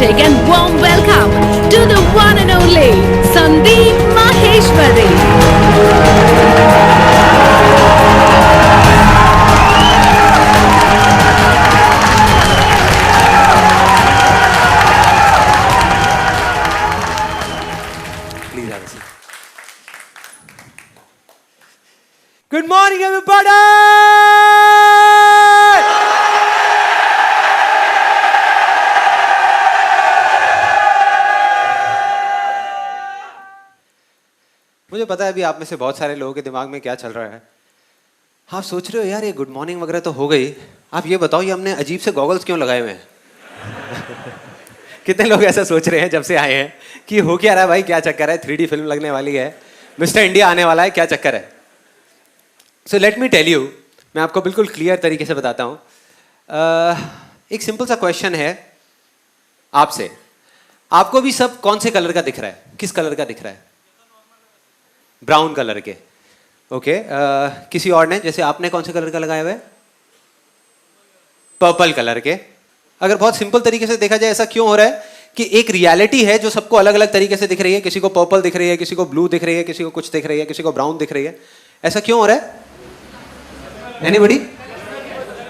energetic and warm welcome to the one and only Sandeep Maheshwari. Please have a seat. Good morning, everybody! मुझे पता है अभी आप में से बहुत सारे लोगों के दिमाग में क्या चल रहा है। आप सोच रहे हो यार ये गुड मॉर्निंग वगैरह तो हो गई, आप ये बताओ ये हमने अजीब से गॉगल्स क्यों लगाए हुए हैं? कितने लोग ऐसा सोच रहे हैं जब से आए हैं कि हो क्या रहा है भाई, क्या चक्कर है, 3D फिल्म लगने वाली है, मिस्टर इंडिया आने वाला है, क्या चक्कर है? So let me tell you, मैं आपको बिल्कुल क्लियर तरीके से बताता हूँ। एक सिंपल सा क्वेश्चन है आपसे, आपको भी सब कौन से कलर का दिख रहा है? किस कलर का दिख रहा है? ब्राउन कलर के। ओके, किसी और ने, जैसे आपने कौन से कलर का लगाया हुआ है? पर्पल कलर के। अगर बहुत सिंपल तरीके से देखा जाए ऐसा क्यों हो रहा है कि एक रियलिटी है जो सबको अलग अलग तरीके से दिख रही है, किसी को पर्पल दिख रही है, किसी को ब्लू दिख रही है, किसी को कुछ दिख रही है, किसी को ब्राउन दिख रही है। ऐसा क्यों हो रहा है? एनीबॉडी?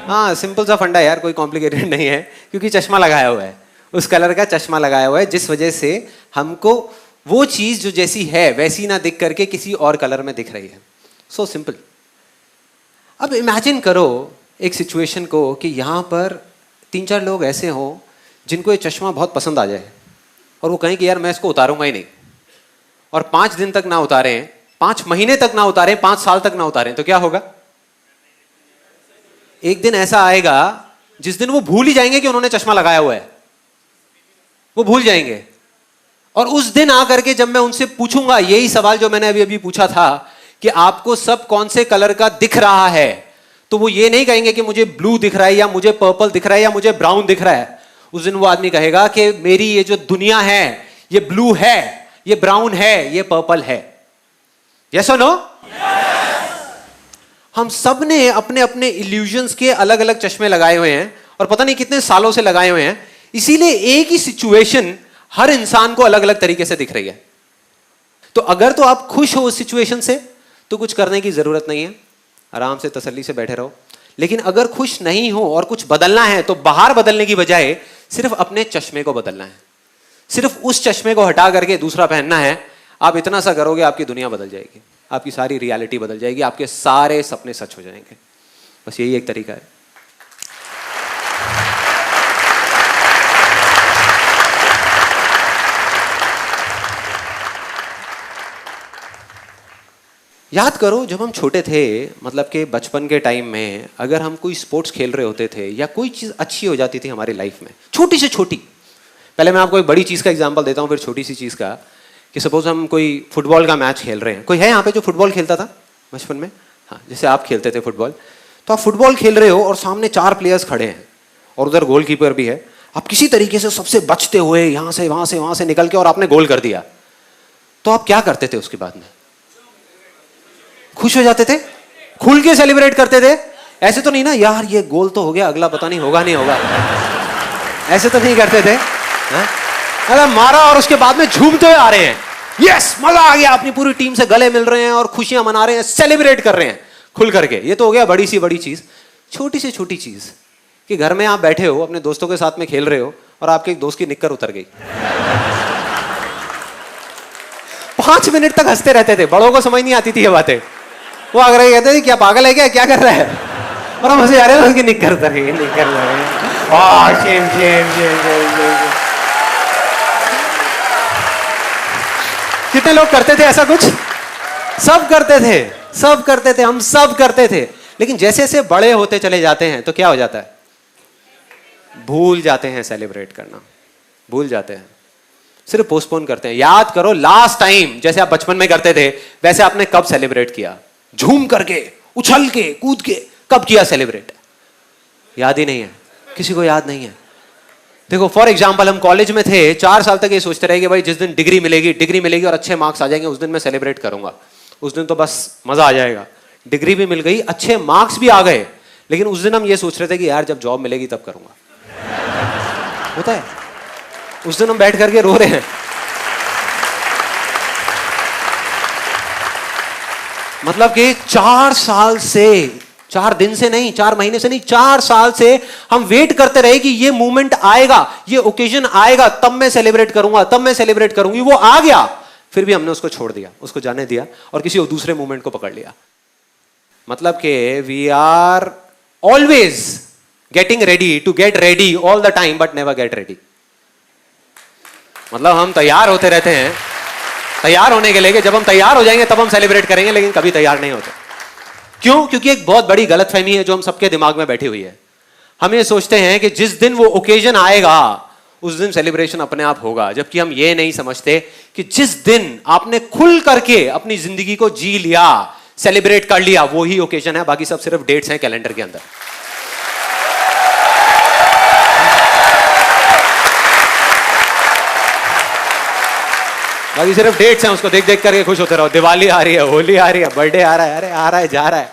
हाँ, सिंपल सा फंडा यार, कोई कॉम्प्लिकेटेड नहीं है, क्योंकि चश्मा लगाया हुआ है, उस कलर का चश्मा लगाया हुआ है, जिस वजह से हमको वो चीज जो जैसी है वैसी ना दिख करके किसी और कलर में दिख रही है। So simple. अब इमेजिन करो एक सिचुएशन को कि यहाँ पर 3-4 लोग ऐसे हों जिनको ये चश्मा बहुत पसंद आ जाए और वो कहें कि यार मैं इसको उतारूंगा ही नहीं, और 5 दिन तक ना उतारें, 5 महीने तक ना उतारें, 5 साल तक ना उतारें, तो क्या होगा? एक दिन ऐसा आएगा जिस दिन वो भूल ही जाएंगे कि उन्होंने चश्मा लगाया हुआ है, वो भूल जाएंगे। और उस दिन आकर के जब मैं उनसे पूछूंगा यही सवाल जो मैंने अभी अभी पूछा था कि आपको सब कौन से कलर का दिख रहा है, तो वो ये नहीं कहेंगे कि मुझे ब्लू दिख रहा है या मुझे पर्पल दिख रहा है या मुझे ब्राउन दिख रहा है। उस दिन वो आदमी कहेगा कि मेरी ये जो दुनिया है ये ब्लू है, ये ब्राउन है, ये पर्पल है। यस और नो? हम सब ने अपने अपने इल्यूजन्स के अलग अलग चश्मे लगाए हुए हैं और पता नहीं कितने सालों से लगाए हुए हैं, इसीलिए एक ही सिचुएशन हर इंसान को अलग अलग तरीके से दिख रही है। तो अगर तो आप खुश हो उस सिचुएशन से तो कुछ करने की जरूरत नहीं है, आराम से तसल्ली से बैठे रहो। लेकिन अगर खुश नहीं हो और कुछ बदलना है तो बाहर बदलने की बजाय सिर्फ अपने चश्मे को बदलना है, सिर्फ उस चश्मे को हटा करके दूसरा पहनना है। आप इतना सा करोगे आपकी दुनिया बदल जाएगी, आपकी सारी रियलिटी बदल जाएगी, आपके सारे सपने सच हो जाएंगे। बस यही एक तरीका है। याद करो जब हम छोटे थे, मतलब कि बचपन के टाइम में अगर हम कोई स्पोर्ट्स खेल रहे होते थे या कोई चीज़ अच्छी हो जाती थी हमारी लाइफ में, छोटी से छोटी, पहले मैं आपको एक बड़ी चीज़ का एग्जांपल देता हूँ फिर छोटी सी चीज़ का, कि सपोज हम कोई फुटबॉल का मैच खेल रहे हैं। कोई है यहाँ पे जो फुटबॉल खेलता था बचपन में? हाँ, जैसे आप खेलते थे फुटबॉल, तो आप फुटबॉल खेल रहे हो और सामने 4 प्लेयर्स खड़े हैं और उधर गोलकीपर भी है। आप किसी तरीके से सबसे बचते हुए यहाँ से वहाँ से निकल के और आपने गोल कर दिया, तो आप क्या करते थे उसके बाद में? खुश हो जाते थे, खुल के सेलिब्रेट करते थे। ऐसे तो नहीं ना यार ये गोल तो हो गया, अगला पता नहीं होगा नहीं होगा, ऐसे तो नहीं करते थे। अरे मारा और उसके बाद में झूमते हुए आ रहे हैं, यस मजा आ गया, अपनी पूरी टीम से गले मिल रहे हैं और खुशियां मना रहे हैं, सेलिब्रेट कर रहे हैं खुल करके। ये तो हो गया बड़ी सी बड़ी चीज। छोटी से छोटी चीज कि घर में आप बैठे हो अपने दोस्तों के साथ में खेल रहे हो और आपके एक दोस्त की निक्कर उतर गई। 5 मिनट तक हंसते रहते थे, बड़ों को समझ नहीं आती थी ये बातें। वो अगर कहते थे क्या पागल है क्या कर रहा है, और हम हंसे जा रहे हैं, उसकी निक्कर उतर गई, निक्कर उतर गई। Shem Shem Shem Shem. कितने लोग करते थे ऐसा कुछ? सब करते थे, सब करते थे, हम सब करते थे। लेकिन जैसे जैसे बड़े होते चले जाते हैं तो क्या हो जाता है? भूल जाते हैं सेलिब्रेट करना, भूल जाते हैं, सिर्फ पोस्टपोन करते हैं। याद करो लास्ट टाइम जैसे आप बचपन में करते थे वैसे आपने कब सेलिब्रेट किया? झूम करके, उछल के, कूद के, कब किया सेलिब्रेट? याद ही नहीं है, किसी को याद नहीं है। देखो फॉर एग्जाम्पल हम कॉलेज में थे, 4 साल तक ये सोचते रहे कि भाई जिस दिन डिग्री मिलेगी और अच्छे मार्क्स आ जाएंगे उस दिन मैं सेलिब्रेट करूंगा, उस दिन तो बस मजा आ जाएगा। डिग्री भी मिल गई, अच्छे मार्क्स भी आ गए, लेकिन उस दिन हम ये सोच रहे थे कि यार जब जॉब मिलेगी तब करूंगा। होता है, उस दिन हम बैठ करके रो रहे हैं। मतलब कि 4 साल से, 4 दिन से नहीं, 4 महीने से नहीं, 4 साल से हम वेट करते रहे कि ये मोमेंट आएगा, ये ओकेजन आएगा, तब मैं सेलिब्रेट करूंगा, तब मैं सेलिब्रेट करूंगी। वो आ गया, फिर भी हमने उसको छोड़ दिया, उसको जाने दिया और किसी और दूसरे मोमेंट को पकड़ लिया। मतलब कि we are always getting ready to get ready all the time but never get ready. मतलब हम तैयार होते रहते हैं, तैयार होने के लिए, जब हम तैयार हो जाएंगे तब हम सेलिब्रेट करेंगे, लेकिन कभी तैयार नहीं होते। क्यों? क्योंकि एक बहुत बड़ी गलतफहमी है जो हम सबके दिमाग में बैठी हुई है। हम ये सोचते हैं कि जिस दिन वो ओकेजन आएगा उस दिन सेलिब्रेशन अपने आप होगा, जबकि हम ये नहीं समझते कि जिस दिन आपने खुल करके अपनी जिंदगी को जी लिया, सेलिब्रेट कर लिया, वो ही ओकेजन है। बाकी सब सिर्फ डेट्स हैं कैलेंडर के अंदर। बाकी सिर्फ डेट्स हैं, उसको देख देख करके खुश होते रहो। दिवाली आ रही है, होली आ रही है, बर्थडे आ रहा है, अरे आ रहा है जा रहा है,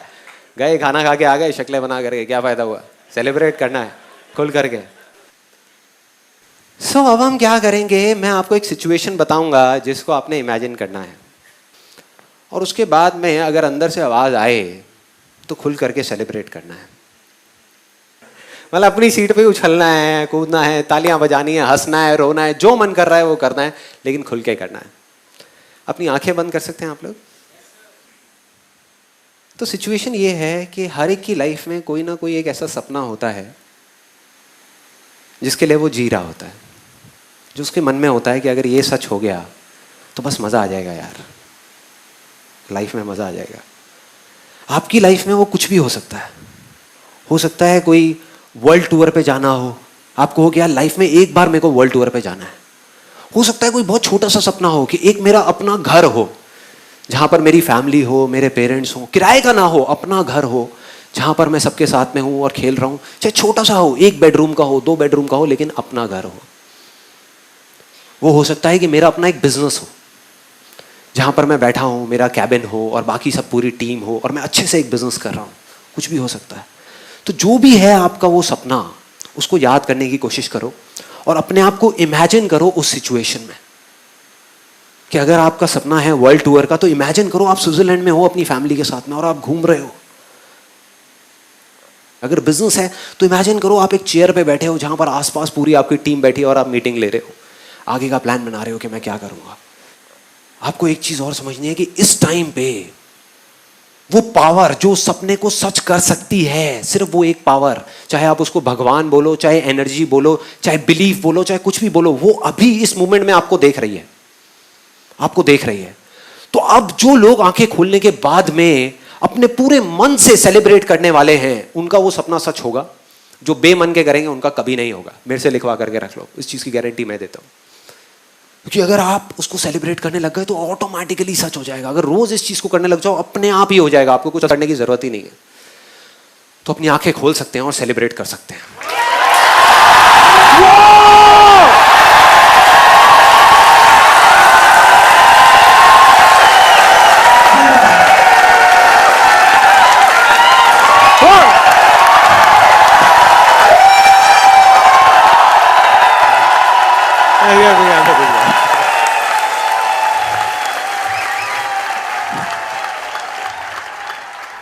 गए खाना खा के आ गए, शक्लें बना करके, क्या फायदा हुआ? सेलिब्रेट करना है खुल करके। सो अब हम क्या करेंगे, मैं आपको एक सिचुएशन बताऊंगा जिसको आपने इमेजिन करना है, और उसके बाद में अगर अंदर से आवाज आए तो खुल करके सेलिब्रेट करना है। मतलब अपनी सीट पे उछलना है, कूदना है, तालियां बजानी है, हंसना है, रोना है, जो मन कर रहा है वो करना है, लेकिन खुल के करना है। अपनी आंखें बंद कर सकते हैं आप लोग? तो सिचुएशन ये है कि हर एक की लाइफ में कोई ना कोई एक ऐसा सपना होता है जिसके लिए वो जी रहा होता है, जो उसके मन में होता है कि अगर ये सच हो गया तो बस मजा आ जाएगा यार, लाइफ में मजा आ जाएगा। आपकी लाइफ में वो कुछ भी हो सकता है। हो सकता है कोई वर्ल्ड टूर पे जाना हो, आपको हो गया लाइफ में एक बार मेरे को वर्ल्ड टूर पे जाना है। हो सकता है कोई बहुत छोटा सा सपना हो कि एक मेरा अपना घर हो जहां पर मेरी फैमिली हो, मेरे पेरेंट्स हो, किराए का ना हो, अपना घर हो जहां पर मैं सबके साथ में हूं और खेल रहा हूं, चाहे छोटा सा हो, 1 बेडरूम का हो, 2 बेडरूम का हो, लेकिन अपना घर हो। वो हो सकता है कि मेरा अपना एक बिजनेस हो जहां पर मैं बैठा हूं, मेरा कैबिन हो और बाकी सब पूरी टीम हो और मैं अच्छे से एक बिजनेस कर रहा हूं। कुछ भी हो सकता है। तो जो भी है आपका वो सपना, उसको याद करने की कोशिश करो और अपने आप को इमेजिन करो उस सिचुएशन में कि अगर आपका सपना है वर्ल्ड टूर का, तो इमेजिन करो आप स्विट्जरलैंड में हो अपनी फैमिली के साथ में और आप घूम रहे हो। अगर बिजनेस है तो इमेजिन करो आप एक चेयर पे बैठे हो जहां पर आसपास पूरी आपकी टीम बैठी है और आप मीटिंग ले रहे हो, आगे का प्लान बना रहे हो कि मैं क्या करूंगा। आपको एक चीज और समझनी है कि इस टाइम पे वो पावर जो सपने को सच कर सकती है, सिर्फ वो एक पावर, चाहे आप उसको भगवान बोलो, चाहे एनर्जी बोलो, चाहे बिलीफ बोलो, चाहे कुछ भी बोलो, वो अभी इस मोमेंट में आपको देख रही है, आपको देख रही है। तो अब जो लोग आंखें खोलने के बाद में अपने पूरे मन से सेलिब्रेट करने वाले हैं, उनका वो सपना सच होगा। जो बेमन के करेंगे उनका कभी नहीं होगा। मेरे से लिखवा करके रख लो, इस चीज की गारंटी मैं देता हूं। क्योंकि अगर आप उसको सेलिब्रेट करने लग गए तो ऑटोमेटिकली सच हो जाएगा। अगर रोज इस चीज को करने लग जाओ, अपने आप ही हो जाएगा, आपको कुछ करने की जरूरत ही नहीं है। तो अपनी आंखें खोल सकते हैं और सेलिब्रेट कर सकते हैं।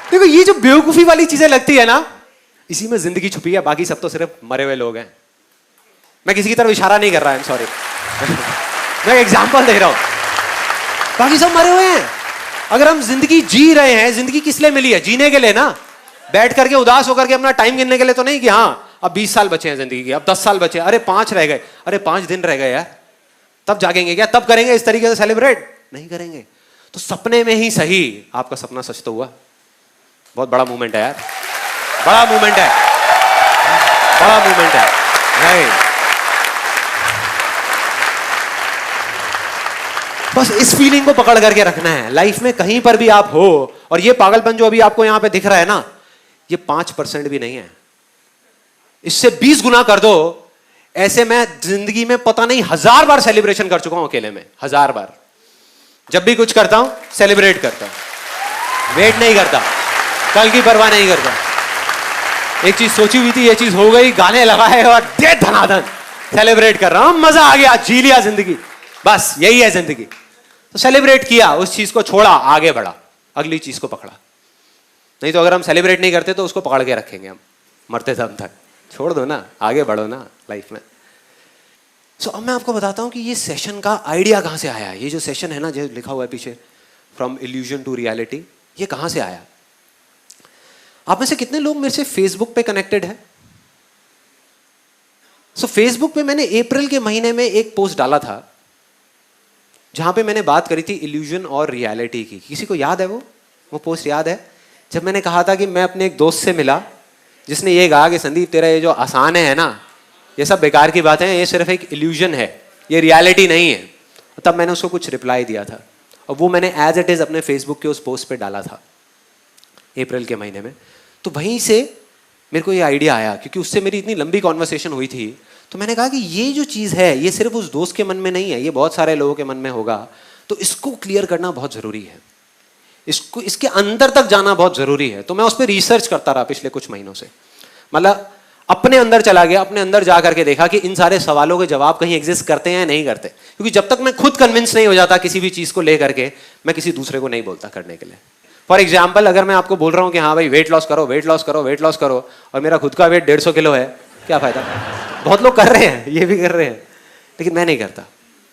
देखो ये जो बेवकूफी वाली चीजें लगती है ना, इसी में जिंदगी छुपी है। बाकी सब तो सिर्फ मरे हुए लोग हैं। मैं किसी की तरफ इशारा नहीं कर रहा, सॉरी मैं एग्जांपल दे रहा हूं। बाकी सब मरे हुए हैं। अगर हम जिंदगी जी रहे हैं, जिंदगी किस लिए मिली है? जीने के लिए ना। बैठ करके उदास होकर के अपना टाइम गिनने के लिए तो नहीं कि हाँ अब 20 साल बचे हैं जिंदगी के, अब 10 साल बचे, अरे 5 रह गए, अरे 5 दिन रह गए यार, तब जागेंगे क्या? तब करेंगे इस तरीके से सेलिब्रेट? नहीं करेंगे। तो सपने में ही सही आपका सपना सच तो हुआ। बहुत बड़ा मूवमेंट है यार, बड़ा मूवमेंट है, बड़ा मूवमेंट है। नहीं, बस इस फीलिंग को पकड़ करके रखना है। लाइफ में कहीं पर भी आप हो, और ये पागलपन जो अभी आपको यहां पे दिख रहा है ना, ये 5% भी नहीं है। इससे 20 गुना कर दो। ऐसे मैं जिंदगी में पता नहीं 1000 बार सेलिब्रेशन कर चुका हूं अकेले में, 1000 बार। जब भी कुछ करता हूं सेलिब्रेट करता हूं, वेट नहीं करता, कल की परवाह नहीं करता। एक चीज सोची हुई थी, ये चीज हो गई, गाने लगाए और दे धनाधन, सेलिब्रेट कर रहा हूं, मजा आ गया, जी लिया जिंदगी, बस यही है जिंदगी। तो सेलिब्रेट किया, उस चीज को छोड़ा, आगे बढ़ा, अगली चीज को पकड़ा। नहीं तो अगर हम सेलिब्रेट नहीं करते तो उसको पकड़ के रखेंगे हम मरते दम तक। छोड़ दो ना, आगे बढ़ो ना लाइफ में। सो अब मैं आपको बताता हूं कि ये सेशन का आइडिया कहां से आया। ये जो सेशन है ना, जो लिखा हुआ है पीछे, फ्रॉम इल्यूजन टू रियलिटी, ये कहां से आया। आप में से कितने लोग मेरे से फेसबुक पे कनेक्टेड है? सो फेसबुक पे मैंने अप्रैल के महीने में एक पोस्ट डाला था जहां पे मैंने बात करी थी इल्यूजन और रियलिटी की। किसी को याद है वो पोस्ट याद है? जब मैंने कहा था कि मैं अपने एक दोस्त से मिला जिसने ये कहा कि संदीप तेरा ये जो आसान है ना, ये सब बेकार की बातें हैं, ये सिर्फ एक इल्यूजन है, ये रियलिटी नहीं है। तब मैंने उसको कुछ रिप्लाई दिया था और वो मैंने एज इट इज अपने फेसबुक के उस पोस्ट पे डाला था अप्रैल के महीने में। तो वहीं से मेरे को ये आइडिया आया, क्योंकि उससे मेरी इतनी लंबी कॉन्वर्सेशन हुई थी। तो मैंने कहा कि ये जो चीज़ है ये सिर्फ उस दोस्त के मन में नहीं है, ये बहुत सारे लोगों के मन में होगा। तो इसको क्लियर करना बहुत ज़रूरी है, इसको इसके अंदर तक जाना बहुत ज़रूरी है। तो मैं उस पर रिसर्च करता रहा पिछले कुछ महीनों से। मतलब अपने अंदर चला गया, अपने अंदर जा करके देखा कि इन सारे सवालों के जवाब कहीं एग्जिस्ट करते हैं या नहीं करते। क्योंकि जब तक मैं खुद कन्विंस नहीं हो जाता किसी भी चीज़ को लेकर के, मैं किसी दूसरे को नहीं बोलता करने के लिए। फॉर एग्जाम्पल, अगर मैं आपको बोल रहा हूँ कि हाँ भाई वेट लॉस करो, वेट लॉस करो, वेट लॉस करो, और मेरा खुद का वेट 150 किलो है, क्या फ़ायदा? बहुत लोग कर रहे हैं, ये भी कर रहे हैं, लेकिन मैं नहीं करता,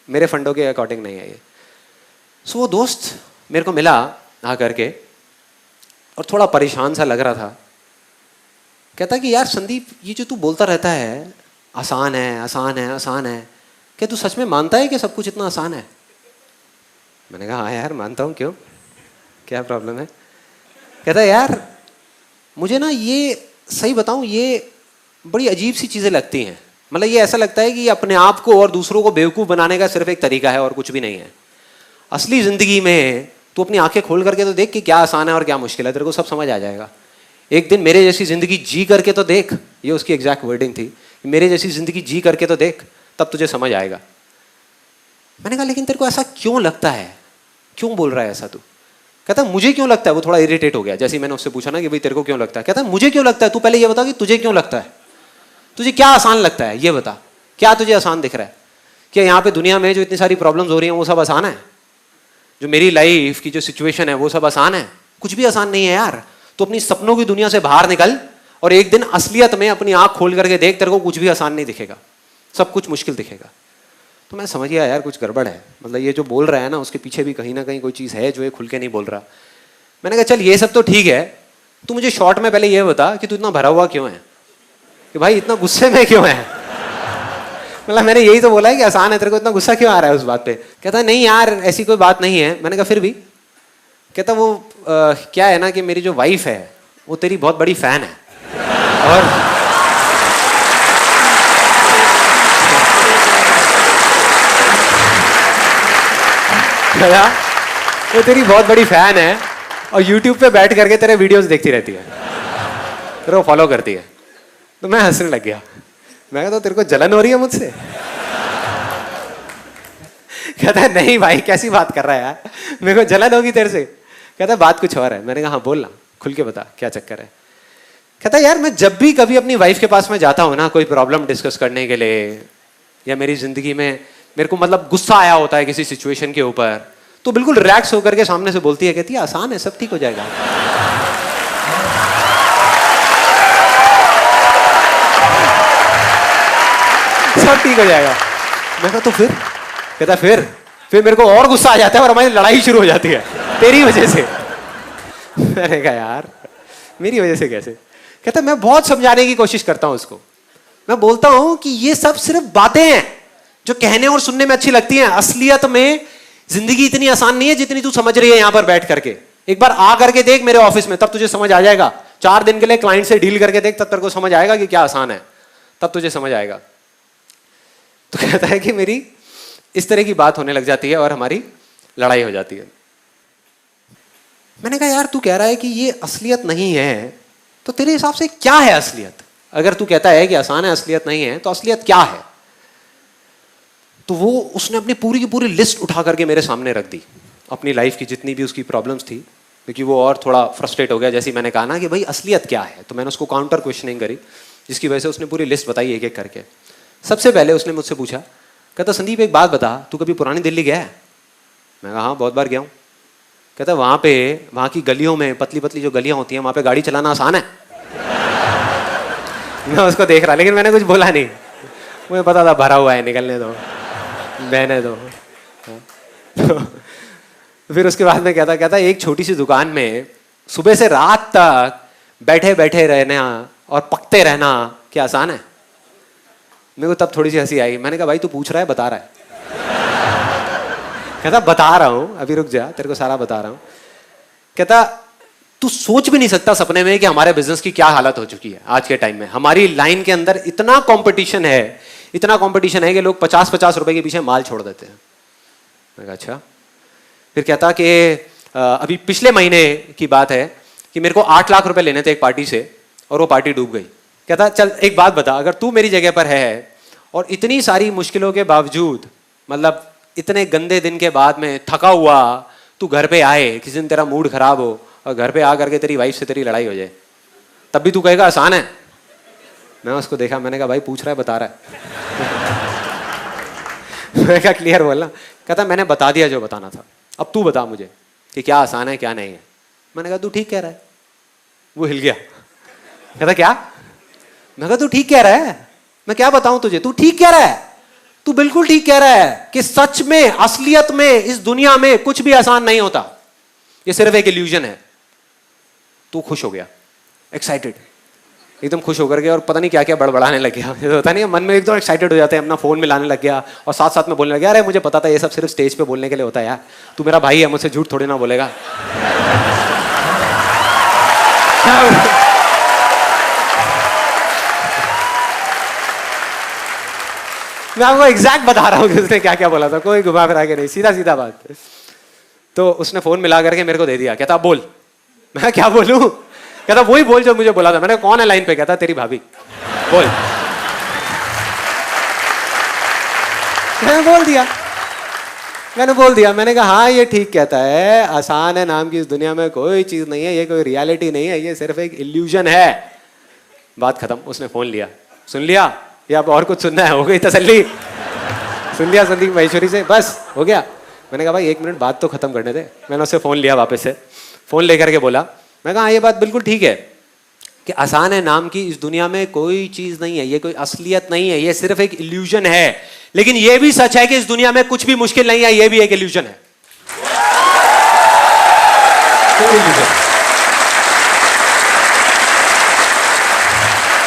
मेरे फंडों के अकॉर्डिंग नहीं है ये। सो वो दोस्त मेरे को मिला आ करके और थोड़ा परेशान सा लग रहा था। कहता कि यार संदीप, ये जो तू बोलता रहता है आसान है, आसान है, आसान है, क्या तू सच में मानता है कि सब कुछ इतना आसान है? मैंने कहा हाँ यार मानता हूँ, क्यों, क्या प्रॉब्लम है? कहता है यार मुझे ना ये सही बताऊँ, ये बड़ी अजीब सी चीज़ें लगती हैं। मतलब ये ऐसा लगता है कि अपने आप को और दूसरों को बेवकूफ़ बनाने का सिर्फ एक तरीका है और कुछ भी नहीं है। असली ज़िंदगी में तू अपनी आंखें खोल करके तो देख कि क्या आसान है और क्या मुश्किल है, तेरे को सब समझ आ जाएगा। एक दिन मेरे जैसी ज़िंदगी जी करके तो देख, ये उसकी एग्जैक्ट वर्डिंग थी, मेरे जैसी ज़िंदगी जी करके तो देख, तब तुझे समझ आएगा। मैंने कहा लेकिन तेरे को ऐसा क्यों लगता है, क्यों बोल रहा है ऐसा तू? कहता मुझे क्यों लगता है। वो थोड़ा इरिटेट हो गया, जैसे मैंने उससे पूछा ना कि भाई तेरे को क्यों लगता है। कहता मुझे क्यों लगता है, तू पहले ये बता कि तुझे क्यों लगता है, तुझे क्या आसान लगता है, ये बता, क्या तुझे आसान दिख रहा है? क्या यहाँ पे दुनिया में जो इतनी सारी प्रॉब्लम्स हो रही हैं वो सब आसान है? जो मेरी लाइफ की जो सिचुएशन है वो सब आसान है? कुछ भी आसान नहीं है यार। तो अपनी सपनों की दुनिया से बाहर निकल और एक दिन असलियत में अपनी आंख खोल करके देख, तेरे को कुछ भी आसान नहीं दिखेगा, सब कुछ मुश्किल दिखेगा। तो मैं समझ गया यार कुछ गड़बड़ है, मतलब ये जो बोल रहा है ना उसके पीछे भी कहीं ना कहीं कोई चीज़ है जो ये खुल के नहीं बोल रहा। मैंने कहा चल ये सब तो ठीक है, तू मुझे शॉर्ट में पहले ये बता कि तू इतना भरा हुआ क्यों है, कि भाई इतना गुस्से में क्यों है? मतलब मैंने यही तो बोला है कि आसान है, तेरे को इतना गुस्सा क्यों आ रहा है उस बात पे? कहता है नहीं यार ऐसी कोई बात नहीं है। मैंने कहा फिर भी? कहता वो क्या है ना कि मेरी जो वाइफ है वो तेरी बहुत बड़ी फैन है और वो तेरी बहुत बड़ी फैन है और YouTube पे बैठ करके तेरे वीडियोस देखती रहती है, तेरे को फॉलो करती है। तो मैं हंसने लग गया। मैं कहता तो तेरे को जलन हो रही है मुझसे? कहता है नहीं भाई कैसी बात कर रहा है यार, मेरे को जलन होगी तेरे से। कहता है बात कुछ और है। मैंने कहा हाँ बोल ना, खुल के बता क्या चक्कर है। कहता है यार मैं जब भी कभी अपनी वाइफ के पास में जाता हूँ ना कोई प्रॉब्लम डिस्कस करने के लिए, या मेरी जिंदगी में मेरे को मतलब गुस्सा आया होता है किसी सिचुएशन के ऊपर, तो बिल्कुल रिलैक्स होकर के सामने से बोलती है, कहती है आसान है, सब ठीक हो जाएगा। सब ठीक हो जाएगा। मैं कहा तो फिर? कहता फिर मेरे को और गुस्सा आ जाता है और हमारी लड़ाई शुरू हो जाती है तेरी वजह से। मैंने कहा यार मेरी वजह से कैसे? कहता मैं बहुत समझाने की कोशिश करता हूं उसको। मैं बोलता हूं कि ये सब सिर्फ बातें हैं जो कहने और सुनने में अच्छी लगती हैं, असलियत में जिंदगी इतनी आसान नहीं है जितनी तू समझ रही है यहां पर बैठ करके। एक बार आ करके देख मेरे ऑफिस में, तब तुझे समझ आ जाएगा। 4 दिन के लिए क्लाइंट से डील करके देख, तब तेरे को समझ आएगा कि क्या आसान है, तब तुझे समझ आएगा। तो कहता है कि मेरी इस तरह की बात होने लग जाती है और हमारी लड़ाई हो जाती है। मैंने कहा यार तू कह रहा है कि ये असलियत नहीं है, तो तेरे हिसाब से क्या है असलियत? अगर तू कहता है कि आसान है, असलियत नहीं है, तो असलियत क्या है? तो वो उसने अपनी पूरी की पूरी लिस्ट उठा करके मेरे सामने रख दी, अपनी लाइफ की जितनी भी उसकी प्रॉब्लम्स थी, क्योंकि वो और थोड़ा फ्रस्ट्रेट हो गया। जैसे मैंने कहा ना कि भाई असलियत क्या है, तो मैंने उसको काउंटर क्वेश्चनिंग करी, जिसकी वजह से उसने पूरी लिस्ट बताई एक एक करके। सबसे पहले उसने मुझसे पूछा, कहता संदीप एक बात बता, तू कभी पुरानी दिल्ली गया है? मैं कहा हाँ बहुत बार गया हूँ। कहता वहाँ की गलियों में, पतली पतली जो गलियाँ होती हैं, वहाँ पे गाड़ी चलाना आसान है? मैं उसको देख रहा, लेकिन मैंने कुछ बोला नहीं, मुझे पता था भरा हुआ है, निकलने दो, बहने दो। तो फिर उसके बाद में कहता एक छोटी सी दुकान में सुबह से रात तक बैठे बैठे रहना और पकते रहना क्या आसान है? मेरे को तब थोड़ी सी हंसी आई। मैंने कहा भाई तू पूछ रहा है बता रहा है? कहता बता रहा हूं, अभी रुक जा, तेरे को सारा बता रहा हूं। कहता तू सोच भी नहीं सकता सपने में कि हमारे बिजनेस की क्या हालत हो चुकी है आज के टाइम में। हमारी लाइन के अंदर इतना कंपटीशन है, इतना कंपटीशन है कि लोग 50-50 रुपए के पीछे माल छोड़ देते हैं। मैं कहा अच्छा। फिर कहता कि अभी पिछले महीने की बात है कि मेरे को 8 लाख रुपए लेने थे एक पार्टी से और वो पार्टी डूब गई। कहता चल एक बात बता, अगर तू मेरी जगह पर है और इतनी सारी मुश्किलों के बावजूद, मतलब इतने गंदे दिन के बाद में थका हुआ तू घर पे आए, किसी दिन तेरा मूड खराब हो और घर पे आ करके तेरी वाइफ से तेरी लड़ाई हो जाए, तब भी तू कहेगा आसान है? मैं उसको देखा, मैंने कहा भाई पूछ रहा है बता रहा है? मैं कहा क्लियर बोलना। कहता मैंने बता दिया जो बताना था, अब तू बता मुझे कि क्या आसान है क्या नहीं है। मैंने कहा तू ठीक कह रहा है। वो हिल गया। कहता क्या? मैं कहा तू ठीक कह रहा है, मैं क्या बताऊं तुझे, तू ठीक कह रहा है, तू बिल्कुल ठीक कह रहा है कि सच में असलियत में इस दुनिया में कुछ भी आसान नहीं होता, ये सिर्फ एक इल्यूजन है। तू खुश हो गया, एक्साइटेड, एकदम खुश होकर के, और पता नहीं क्या क्या बड़बड़ाने लग गया। होता नहीं, मन में एकदम एक्साइटेड हो जाते हैं, अपना फोन मिलाने लग गया और साथ साथ में बोलने लग गया, अरे मुझे पता था ये सब सिर्फ स्टेज पे बोलने के लिए होता है यार, तू मेरा भाई है, मुझसे झूठ थोड़ी ना बोलेगा। मैं आपको एग्जैक्ट बता रहा हूँ कि उसने क्या क्या बोला था, कोई घुमा फिरा के नहीं, सीधा सीधा बात। तो उसने फोन मिला करके मेरे को दे दिया। कहता बोल। मैं क्या बोलूं? कहता वही बोल जो मुझे बोला था। मैंने कौन है लाइन पे? कहता तेरी भाभी। बोल। मैंने बोल दिया। मैंने कहा हाँ ये ठीक कहता है, आसान है नाम की इस दुनिया में कोई चीज नहीं है, ये कोई रियलिटी नहीं है, ये सिर्फ एक इल्यूजन है। बात खत्म। उसने फोन लिया, सुन लिया या अब और कुछ सुनना है? हो गई तसल्ली? सुन लिया संदीप महेश्वरी से, बस हो गया। मैंने कहा भाई 1 मिनट बात तो खत्म करने दे। मैंने उससे फोन लिया वापस से, फोन लेकर के बोला, मैं कहा ये बात बिल्कुल ठीक है कि आसान है नाम की इस दुनिया में कोई चीज नहीं है, ये कोई असलियत नहीं है, ये सिर्फ एक इल्यूजन है। लेकिन ये भी सच है कि इस दुनिया में कुछ भी मुश्किल नहीं है, ये भी एक इल्यूजन है।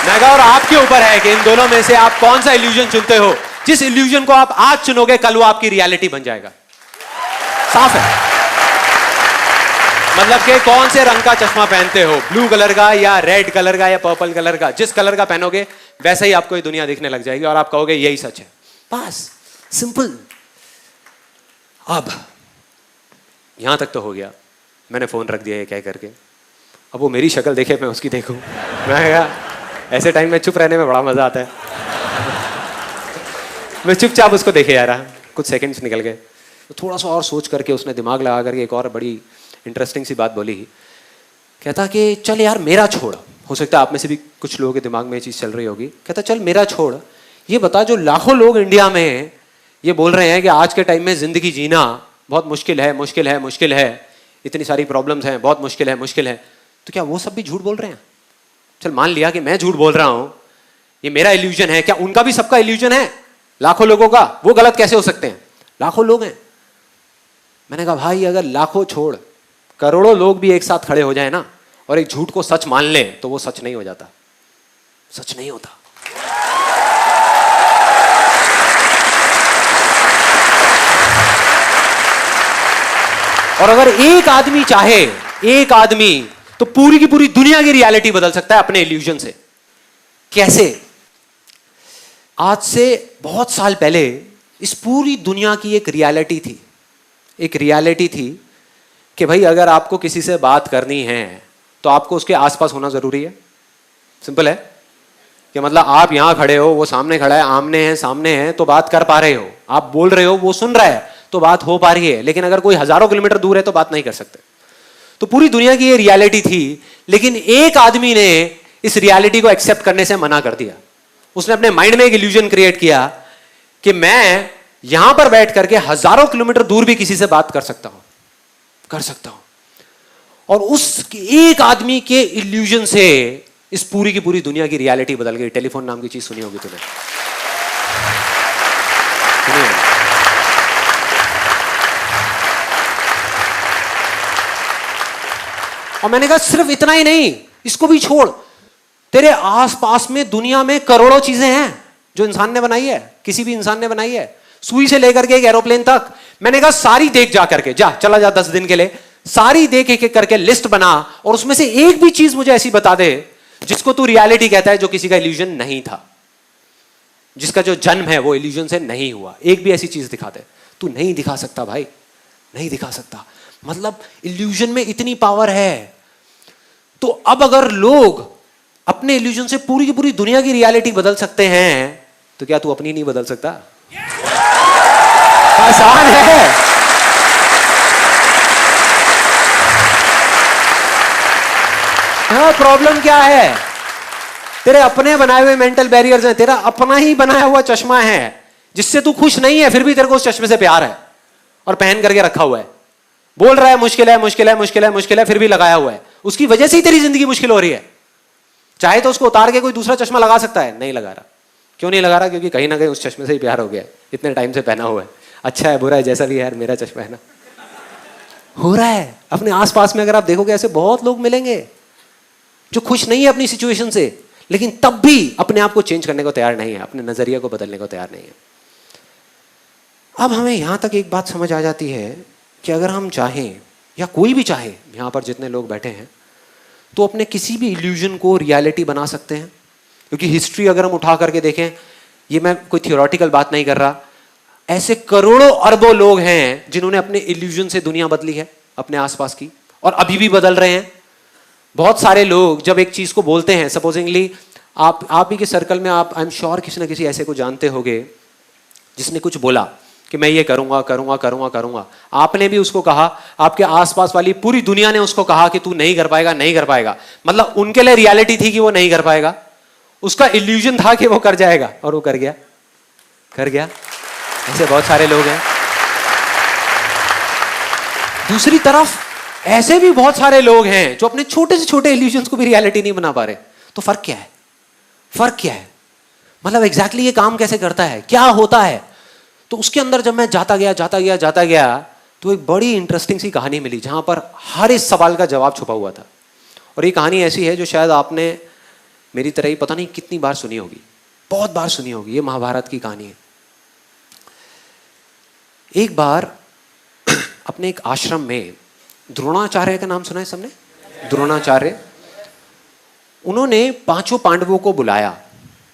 मैं कहा और आपके ऊपर है कि इन दोनों में से आप कौन सा इल्यूजन चुनते हो। जिस इल्यूजन को आप आज चुनोगे कल वो आपकी रियलिटी बन जाएगा। साफ है। मतलब कि कौन से रंग का चश्मा पहनते हो, ब्लू कलर का या रेड कलर का या पर्पल कलर का, जिस कलर का पहनोगे वैसे ही आपको ये दुनिया दिखने लग जाएगी और आप कहोगे यही सच है। बस सिंपल। अब यहां तक तो हो गया, मैंने फोन रख दिया ये कह करके। अब वो मेरी शक्ल देखे, मैं उसकी देखूं। मैं कहा ऐसे टाइम में चुप रहने में बड़ा मजा आता है। मैं चुपचाप उसको देखे जा रहा, कुछ सेकंड्स निकल गए, तो थोड़ा सा और सोच करके उसने दिमाग लगा करके एक और बड़ी इंटरेस्टिंग सी बात बोली। कहता कि चल यार मेरा छोड़, हो सकता है आप में से भी कुछ लोगों के दिमाग में ये चीज़ चल रही होगी। कहता चल मेरा छोड़, ये बता जो लाखों लोग इंडिया में ये बोल रहे हैं कि आज के टाइम में ज़िंदगी जीना बहुत मुश्किल है, मुश्किल है, मुश्किल है, इतनी सारी प्रॉब्लम्स हैं, बहुत मुश्किल है, मुश्किल है, तो क्या वो सब भी झूठ बोल रहे हैं? चल मान लिया कि मैं झूठ बोल रहा हूँ, ये मेरा इल्यूजन है, क्या उनका भी सबका इल्यूजन है? लाखों लोगों का, वो गलत कैसे हो सकते हैं? लाखों लोग हैं। मैंने कहा भाई अगर लाखों छोड़ करोड़ों लोग भी एक साथ खड़े हो जाए ना और एक झूठ को सच मान ले तो वो सच नहीं हो जाता, सच नहीं होता। और अगर एक आदमी चाहे, एक आदमी, तो पूरी की पूरी दुनिया की रियलिटी बदल सकता है अपने इल्यूजन से। कैसे? आज से बहुत साल पहले इस पूरी दुनिया की एक रियलिटी थी, एक रियलिटी थी कि भाई अगर आपको किसी से बात करनी है तो आपको उसके आसपास होना जरूरी है। सिंपल है कि मतलब आप यहां खड़े हो, वो सामने खड़ा है, आमने हैं सामने हैं, तो बात कर पा रहे हो, आप बोल रहे हो, वो सुन रहा है, तो बात हो पा रही है। लेकिन अगर कोई हजारों किलोमीटर दूर है तो बात नहीं कर सकते। तो पूरी दुनिया की ये रियलिटी थी, लेकिन एक आदमी ने इस रियलिटी को एक्सेप्ट करने से मना कर दिया। उसने अपने माइंड में एक इल्यूजन क्रिएट किया कि मैं यहां पर बैठ करके हजारों किलोमीटर दूर भी किसी से बात कर सकता हूं। और उस एक आदमी के इल्यूजन से इस पूरी की पूरी दुनिया की रियलिटी बदल गई। टेलीफोन नाम की चीज सुनी होगी तुमने, सुनी होगी। और मैंने कहा सिर्फ इतना ही नहीं, इसको भी छोड़, तेरे आसपास में दुनिया में करोड़ों चीजें हैं जो इंसान ने बनाई है, किसी भी इंसान ने बनाई है, सुई से लेकर के एक एरोप्लेन तक। मैंने कहा सारी देख, जा करके चला जा 10 दिन के लिए, सारी देख, एक एक करके लिस्ट बना, और उसमें से एक भी चीज मुझे ऐसी बता दे जिसको तू रियलिटी कहता है, जो किसी का इल्यूजन नहीं था, जिसका जो जन्म है वो इल्यूजन से नहीं हुआ। एक भी ऐसी चीज दिखा दे। तू नहीं दिखा सकता भाई, नहीं दिखा सकता। मतलब इल्यूजन में इतनी पावर है। तो अब अगर लोग अपने इल्यूजन से पूरी की पूरी दुनिया की रियलिटी बदल सकते हैं, तो क्या तू अपनी नहीं बदल सकता? आसान है। हाँ, प्रॉब्लम क्या है? तेरे अपने बनाए हुए मेंटल बैरियर्स हैं, तेरा अपना ही बनाया हुआ चश्मा है जिससे तू खुश नहीं है, फिर भी तेरे को उस चश्मे से प्यार है और पहन करके रखा हुआ है। बोल रहा है मुश्किल है, मुश्किल है, मुश्किल है, मुश्किल है, फिर भी लगाया हुआ है। उसकी वजह से ही तेरी जिंदगी मुश्किल हो रही है। चाहे तो उसको उतार के कोई दूसरा चश्मा लगा सकता है, नहीं लगा रहा। क्यों नहीं लगा रहा? क्योंकि कहीं ना कहीं उस चश्मे से ही प्यार हो गया है, इतने टाइम से पहना हुआ है। अच्छा है, बुरा है, जैसा भी है यार, मेरा चश्मा है ना। हो रहा है अपने आसपास में। अगर आप देखोगे ऐसे बहुत लोग मिलेंगे जो खुश नहीं है अपनी सिचुएशन से, लेकिन तब भी अपने आप को चेंज करने को तैयार नहीं है, अपने नजरिए को बदलने को तैयार नहीं है। अब हमें यहां तक एक बात समझ आ जाती है कि अगर हम चाहें, या कोई भी चाहे, यहां पर जितने लोग बैठे हैं, तो अपने किसी भी इल्यूजन को रियलिटी बना सकते हैं। क्योंकि हिस्ट्री अगर हम उठा करके देखें, ये मैं कोई थियोरेटिकल बात नहीं कर रहा, ऐसे करोड़ों अरबों लोग हैं जिन्होंने अपने इल्यूजन से दुनिया बदली है अपने आसपास की, और अभी भी बदल रहे हैं। बहुत सारे लोग जब एक चीज को बोलते हैं, सपोजिंगली आप ही के सर्कल में, आप आई एम श्योर किसी ना किसी ऐसे को जानते होंगे जिसने कुछ बोला कि मैं ये करूंगा करूंगा करूंगा करूंगा। आपने भी उसको कहा, आपके आसपास वाली पूरी दुनिया ने उसको कहा कि तू नहीं कर पाएगा, नहीं कर पाएगा। मतलब उनके लिए रियलिटी थी कि वो नहीं कर पाएगा, उसका इल्यूजन था कि वो कर जाएगा, और वो कर गया, कर गया। ऐसे बहुत सारे लोग हैं। दूसरी तरफ ऐसे भी बहुत सारे लोग हैं जो अपने छोटे से छोटे इल्यूजन्स को भी रियलिटी नहीं बना पा रहे। तो फर्क क्या है? फर्क क्या है? मतलब एग्जैक्टली ये काम कैसे करता है, क्या होता है? तो उसके अंदर जब मैं जाता गया तो एक बड़ी इंटरेस्टिंग सी कहानी मिली जहां पर हर इस सवाल का जवाब छुपा हुआ था। और ये कहानी ऐसी है जो शायद आपने मेरी तरह ही पता नहीं कितनी बार सुनी होगी, बहुत बार सुनी होगी। ये महाभारत की कहानी है। एक बार अपने एक आश्रम में, द्रोणाचार्य का नाम सुना है सबने? द्रोणाचार्य, उन्होंने 5 पांडवों को बुलाया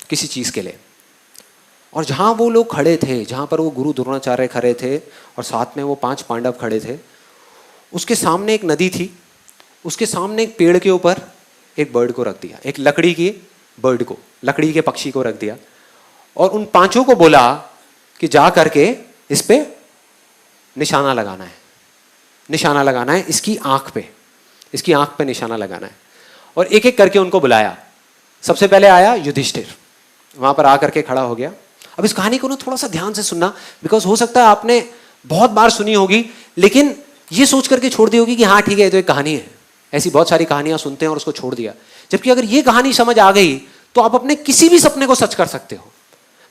किसी चीज के लिए, और जहां वो लोग खड़े थे, जहां पर वो गुरु द्रोणाचार्य खड़े थे और साथ में वो 5 पांडव खड़े थे, उसके सामने एक नदी थी, उसके सामने एक पेड़ के ऊपर एक बर्ड को रख दिया, एक लकड़ी की बर्ड को, लकड़ी के पक्षी को रख दिया, और उन 5 को बोला कि जा करके इस पे निशाना लगाना है, निशाना लगाना है इसकी आंख पे, इसकी आंख पे निशाना लगाना है। और एक एक करके उनको बुलाया। सबसे पहले आया युधिष्ठिर, वहां पर आकर के खड़ा हो गया। अब इस कहानी को ना थोड़ा सा ध्यान से सुनना, बिकॉज हो सकता है आपने बहुत बार सुनी होगी, लेकिन ये सोच करके छोड़ दी होगी कि हाँ ठीक है, ये तो एक कहानी है। ऐसी बहुत सारी कहानियां सुनते हैं और उसको छोड़ दिया। जबकि अगर ये कहानी समझ आ गई तो आप अपने किसी भी सपने को सच कर सकते हो।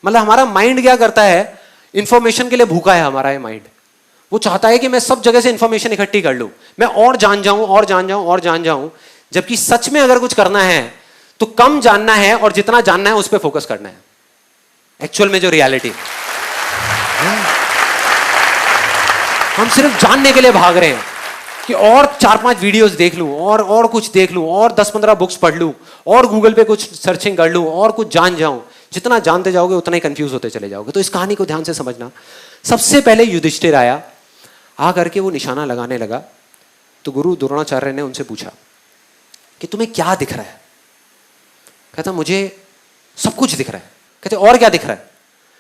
मतलब हमारा माइंड क्या करता है, इंफॉर्मेशन के लिए भूखा है हमारा ये माइंड। वो चाहता है कि मैं सब जगह से इंफॉर्मेशन इकट्ठी कर लूं, मैं और जान जाऊं और जान जाऊं और जान जाऊं। जबकि सच में अगर कुछ करना है तो कम जानना है और जितना जानना है उस पर फोकस करना है। एक्चुअल में जो रियलिटी, हम सिर्फ जानने के लिए भाग रहे हैं कि और 4-5 वीडियोस देख लूं, और कुछ देख लूं, और 10-15 बुक्स पढ़ लूं, और गूगल पे कुछ सर्चिंग कर लूं, और कुछ जान जाऊं। जितना जानते जाओगे उतना ही कंफ्यूज होते चले जाओगे। तो इस कहानी को ध्यान से समझना। सबसे पहले युधिष्ठिर आया, आ करके वो निशाना लगाने लगा। तो गुरु द्रोणाचार्य ने उनसे पूछा कि तुम्हें क्या दिख रहा है? कहता मुझे सब कुछ दिख रहा है। कहते और क्या दिख रहा है?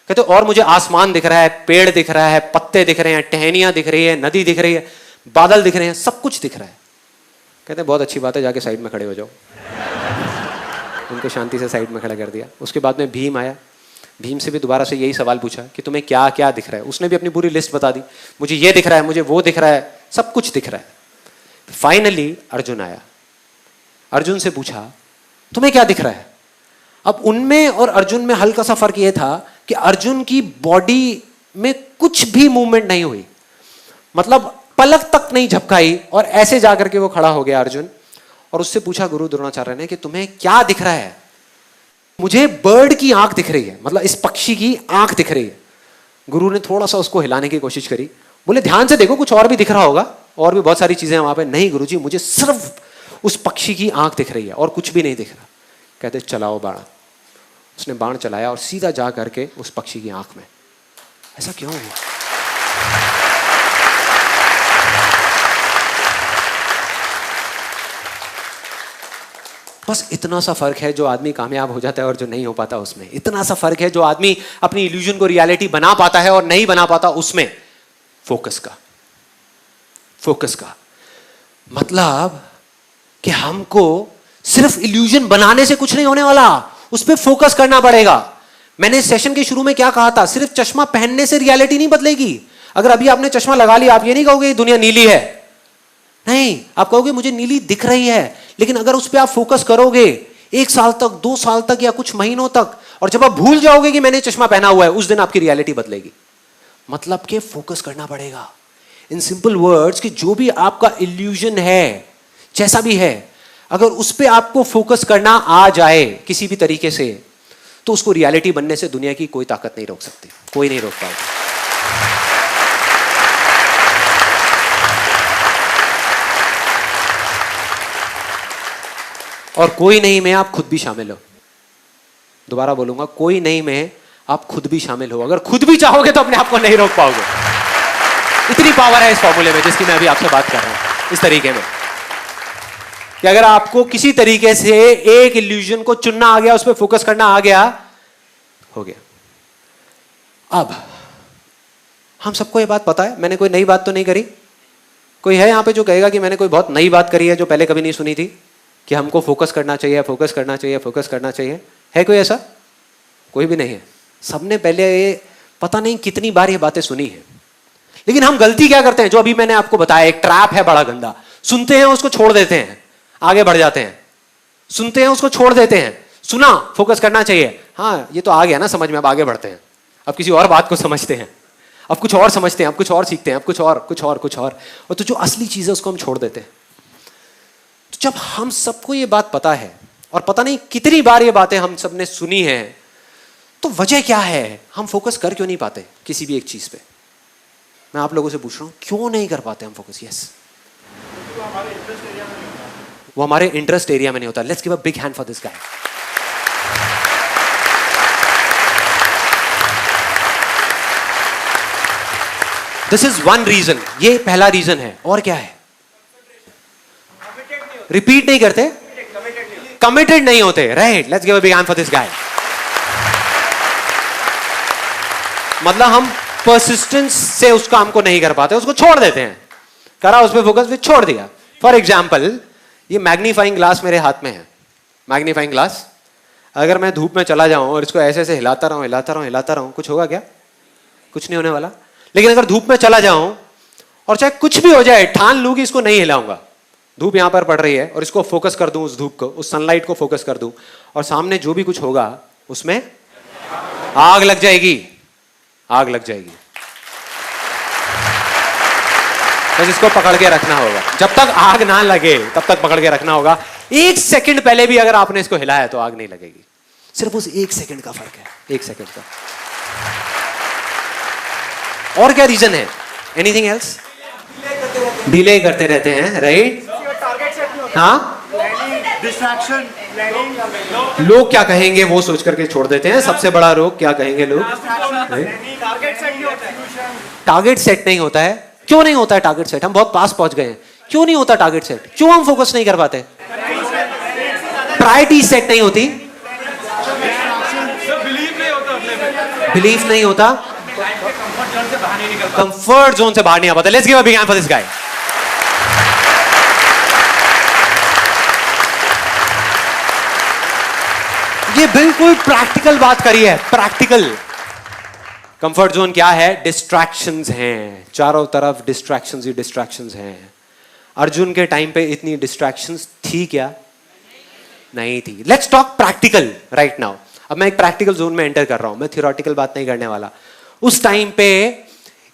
कहते और मुझे आसमान दिख रहा है, पेड़ दिख रहा है, पत्ते दिख रहे हैं, टहनियां दिख रही है, नदी दिख रही है, बादल दिख रहे हैं, सब कुछ दिख रहा है। कहते बहुत अच्छी बात है, जाके साइड में खड़े हो जाओ। उनको शांति से साइड में खड़ा कर दिया। उसके बाद में भीम आया, भीम से भी दोबारा से यही सवाल पूछा कि तुम्हें क्या क्या दिख रहा है। उसने भी अपनी पूरी लिस्ट बता दी, मुझे ये दिख रहा है, मुझे वो दिख रहा है, सब कुछ दिख रहा है। फाइनली अर्जुन आया, अर्जुन से पूछा तुम्हें क्या दिख रहा है। अब उनमें और अर्जुन में हल्का सा फर्क यह था कि अर्जुन की बॉडी में कुछ भी मूवमेंट नहीं हुई, मतलब पलक तक नहीं झपकाई, और ऐसे जाकर के वो खड़ा हो गया अर्जुन। और उससे पूछा गुरु द्रोणाचार्य ने कि तुम्हें क्या दिख रहा है। मुझे बर्ड की आंख दिख रही है, मतलब इस पक्षी की आंख दिख रही है। गुरु ने थोड़ा सा उसको हिलाने की कोशिश करी, बोले ध्यान से देखो कुछ और भी दिख रहा होगा, और भी बहुत सारी चीजें वहां पे। नहीं गुरुजी, मुझे सिर्फ उस पक्षी की आंख दिख रही है और कुछ भी नहीं दिख रहा। कहते चलाओ बाण। उसने बाण चलाया और सीधा जा करके उस पक्षी की आंख में। ऐसा क्यों हुआ? बस इतना सा फर्क है जो आदमी कामयाब हो जाता है और जो नहीं हो पाता उसमें। इतना सा फर्क है जो आदमी अपनी इल्यूजन को रियलिटी बना पाता है और नहीं बना पाता उसमें। फोकस का, फोकस का मतलब कि हमको सिर्फ इल्यूजन बनाने से कुछ नहीं होने वाला, उस पर फोकस करना पड़ेगा। मैंने सेशन के शुरू में क्या कहा था, सिर्फ चश्मा पहनने से रियलिटी नहीं बदलेगी। अगर अभी आपने चश्मा लगा लिया, आप ये नहीं कहोगे दुनिया नीली है, नहीं, आप कहोगे मुझे नीली दिख रही है। लेकिन अगर उस पर आप फोकस करोगे 1 साल तक, 2 साल तक, या कुछ महीनों तक, और जब आप भूल जाओगे कि मैंने चश्मा पहना हुआ है, उस दिन आपकी रियलिटी बदलेगी। मतलब कि फोकस करना पड़ेगा। इन सिंपल वर्ड्स कि जो भी आपका इल्यूजन है, जैसा भी है, अगर उस पर आपको फोकस करना आ जाए किसी भी तरीके से, तो उसको रियलिटी बनने से दुनिया की कोई ताकत नहीं रोक सकती, कोई नहीं रोक पाएगा। और कोई नहीं में आप खुद भी शामिल हो। दोबारा बोलूंगा, कोई नहीं में आप खुद भी शामिल हो। अगर खुद भी चाहोगे तो अपने आप को नहीं रोक पाओगे। इतनी पावर है इस फॉर्मूले में जिसकी मैं अभी आपसे बात कर रहा हूं, इस तरीके में कि अगर आपको किसी तरीके से एक इल्यूजन को चुनना आ गया, उस पर फोकस करना आ गया, हो गया। अब हम सबको ये बात पता है, मैंने कोई नई बात तो नहीं करी। कोई है यहां पे जो कहेगा कि मैंने कोई बहुत नई बात करी है जो पहले कभी नहीं सुनी थी, कि हमको फोकस करना चाहिए, फोकस करना चाहिए, फोकस करना चाहिए? है कोई ऐसा? कोई भी नहीं है। सबने पहले ये पता नहीं कितनी बार ये बातें सुनी है। लेकिन हम गलती क्या करते हैं, जो अभी मैंने आपको बताया, एक ट्रैप है बड़ा गंदा। सुनते हैं, उसको छोड़ देते हैं, आगे बढ़ जाते हैं। सुनते हैं, उसको छोड़ देते हैं। सुना, फोकस करना चाहिए, हाँ ये तो आ गया ना समझ में, अब आगे बढ़ते हैं। अब किसी और बात को समझते हैं, अब कुछ और समझते हैं, अब कुछ और सीखते हैं, अब कुछ और कुछ और कुछ और तो जो असली चीज है उसको हम छोड़ देते हैं। तो जब हम सबको ये बात पता है, और पता नहीं कितनी बार ये बातें हम सबने सुनी है, तो वजह क्या है, हम फोकस कर क्यों नहीं पाते किसी भी एक चीज पे? मैं आप लोगों से पूछ रहा हूं, क्यों नहीं कर पाते हम फोकस? यस, वो हमारे इंटरेस्ट एरिया में नहीं होता। Let's give a big hand for this guy. This is one reason, ये पहला रीजन है। और क्या है? रिपीट नहीं करते, कमिटेड नहीं होते। Right, let's give a big hand for this गाय। मतलब हम परसिस्टेंस से उस काम को नहीं कर पाते, उसको छोड़ देते हैं। करा उस पर फोकस, फिर छोड़ दिया। फॉर एग्जाम्पल, ये मैग्नीफाइंग ग्लास मेरे हाथ में है। मैग्नीफाइंग ग्लास, अगर मैं धूप में चला जाऊं और इसको ऐसे ऐसे हिलाता रहूं, हिलाता रहूं, हिलाता रहूं, कुछ होगा क्या? कुछ नहीं होने वाला। लेकिन अगर धूप में चला जाऊं और चाहे कुछ भी हो जाए, ठान लूं कि इसको नहीं हिलाऊंगा, धूप यहां पर पड़ रही है, और इसको फोकस कर दूं, उस धूप को, उस सनलाइट को फोकस कर दूं, और सामने जो भी कुछ होगा उसमें आग लग जाएगी, आग लग जाएगी। बस इसको पकड़ के रखना होगा। जब तक आग ना लगे तब तक पकड़ के रखना होगा। 1 सेकंड पहले भी अगर आपने इसको हिलाया तो आग नहीं लगेगी। सिर्फ उस 1 सेकंड का फर्क है, 1 सेकंड का। और क्या रीजन है? Anything else? डिले करते रहते हैं, राइट? हाँ, डिस्ट्रैक्शन, लोग क्या कहेंगे वो सोच करके छोड़ देते हैं। सबसे बड़ा रोग क्या कहेंगे लोग? टारगेट सेट नहीं होता है। क्यों नहीं होता है टारगेट सेट? हम बहुत पास पहुंच गए हैं, क्यों नहीं होता टारगेट सेट? क्यों हम फोकस नहीं कर पाते? प्रायोरिटी सेट नहीं होती, बिलीफ नहीं होता, कंफर्ट जोन से बाहर नहीं आ पाता। Let's give a big hand for this गाय। ये बिल्कुल प्रैक्टिकल बात करी है, प्रैक्टिकल। कंफर्ट जोन क्या है? डिस्ट्रैक्शंस हैं, चारों तरफ डिस्ट्रैक्शंस ही डिस्ट्रैक्शंस हैं। अर्जुन के टाइम पे इतनी डिस्ट्रैक्शंस थी क्या? नहीं थी। Let's talk practical right now. अब मैं एक प्रैक्टिकल जोन में एंटर कर रहा हूं, मैं थियोरेटिकल बात नहीं करने वाला। उस टाइम पे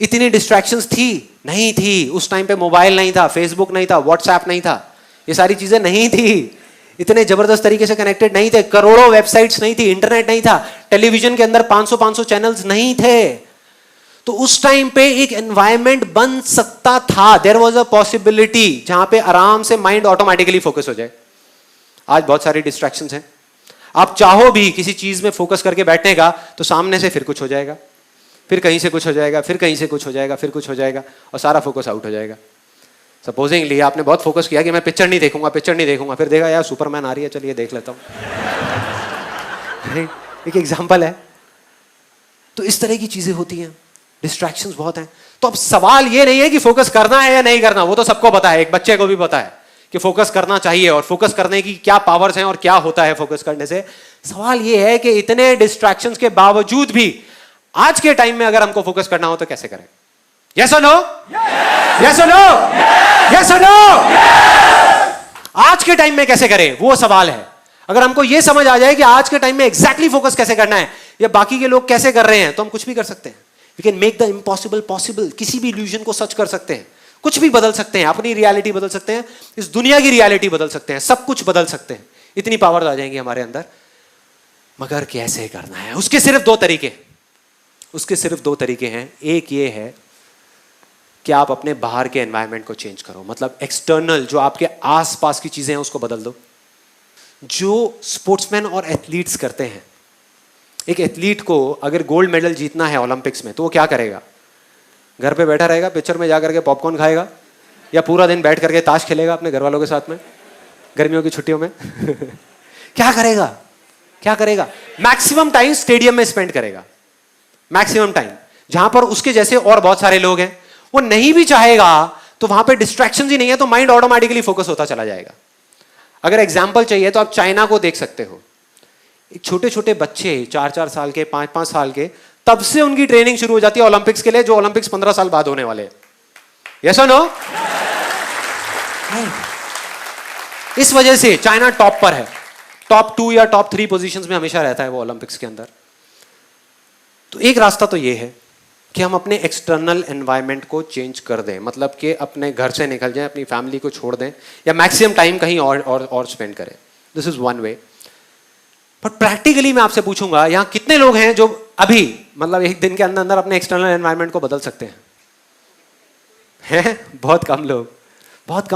इतनी डिस्ट्रैक्शंस थी? नहीं थी। उस टाइम पे मोबाइल नहीं था, फेसबुक नहीं था, व्हाट्सएप नहीं था, ये सारी चीजें नहीं थी, इतने जबरदस्त तरीके से कनेक्टेड नहीं थे, करोड़ों वेबसाइट्स नहीं थी, इंटरनेट नहीं था, टेलीविजन के अंदर 500 चैनल्स नहीं थे। तो उस टाइम पे एक एनवायरनमेंट बन सकता था, देयर वाज अ पॉसिबिलिटी जहां पे आराम से माइंड ऑटोमेटिकली फोकस हो जाए। आज बहुत सारी डिस्ट्रैक्शंस हैं, आप चाहो भी किसी चीज में फोकस करके बैठने का तो सामने से फिर कुछ हो जाएगा, फिर कहीं से कुछ हो जाएगा, फिर कहीं से कुछ हो जाएगा, फिर कुछ हो जाएगा और सारा फोकस आउट हो जाएगा। सपोजिंगली आपने बहुत फोकस किया कि मैं पिक्चर नहीं देखूंगा, पिक्चर नहीं देखूंगा, फिर देखा यार सुपरमैन आ रही है, चलिए देख लेता हूं। एक एग्जांपल है। तो इस तरह की चीजें होती हैं, डिस्ट्रैक्शंस बहुत हैं। तो अब सवाल ये नहीं है कि फोकस करना है या नहीं करना, वो तो सबको पता है, एक बच्चे को भी पता है कि फोकस करना चाहिए और फोकस करने की क्या पावर्स हैं और क्या होता है फोकस करने से। सवाल ये है कि इतने डिस्ट्रैक्शंस के बावजूद भी आज के टाइम में अगर हमको फोकस करना हो तो कैसे करें? यस और नो? यस और नो? यस और नो? आज के टाइम में कैसे करें, वो सवाल है। अगर हमको यह समझ आ जाए कि आज के टाइम में एग्जैक्टली फोकस कैसे करना है या बाकी के लोग कैसे कर रहे हैं, तो हम कुछ भी कर सकते हैं। We can make the impossible possible. किसी भी इल्यूजन को सच कर सकते हैं, कुछ भी बदल सकते हैं, अपनी रियलिटी बदल सकते हैं, इस दुनिया की रियलिटी बदल सकते हैं, सब कुछ बदल सकते हैं। इतनी पावर आ जाएंगी हमारे अंदर। मगर कैसे करना है, उसके सिर्फ दो तरीके हैं। एक ये है कि आप अपने बाहर के एनवायरनमेंट को चेंज करो, मतलब एक्सटर्नल जो आपके आसपास की चीजें हैं उसको बदल दो। जो स्पोर्ट्समैन और एथलीट्स करते हैं, एक एथलीट को अगर गोल्ड मेडल जीतना है ओलंपिक्स में तो वो क्या करेगा? घर पे बैठा रहेगा, पिक्चर में जाकर के पॉपकॉर्न खाएगा या पूरा दिन बैठ करके ताश खेलेगा अपने घर वालों के साथ में गर्मियों की छुट्टियों में? क्या करेगा? मैक्सिमम टाइम स्टेडियम में स्पेंड करेगा, मैक्सिमम टाइम, जहां पर उसके जैसे और बहुत सारे लोग हैं। वो नहीं भी चाहेगा तो वहां पे डिस्ट्रैक्शंस ही नहीं है, तो माइंड ऑटोमेटिकली फोकस होता चला जाएगा। अगर एग्जांपल चाहिए तो आप चाइना को देख सकते हो। एक छोटे छोटे बच्चे 4-4 साल के, 5-5 साल के, तब से उनकी ट्रेनिंग शुरू हो जाती है ओलंपिक्स के लिए, जो ओलंपिक्स 15 साल बाद होने वाले हैं। यस और नो? इस वजह से चाइना टॉप पर है, टॉप 2 या टॉप 3 पोजीशंस में हमेशा रहता है वो ओलंपिक्स के अंदर। तो एक रास्ता तो ये है कि हम अपने एक्सटर्नल एनवायरनमेंट को चेंज कर दें, मतलब कि अपने घर से निकल जाएं, अपनी फैमिली को छोड़ दें या मैक्सिमम टाइम कहीं और स्पेंड करें। This is one way. But practically मैं आपसे पूछूंगा, यहां कितने लोग हैं जो अभी मतलब एक दिन के अंदर अंदर अपने एक्सटर्नल एनवायरनमेंट को बदल सकते हैं? बहुत कम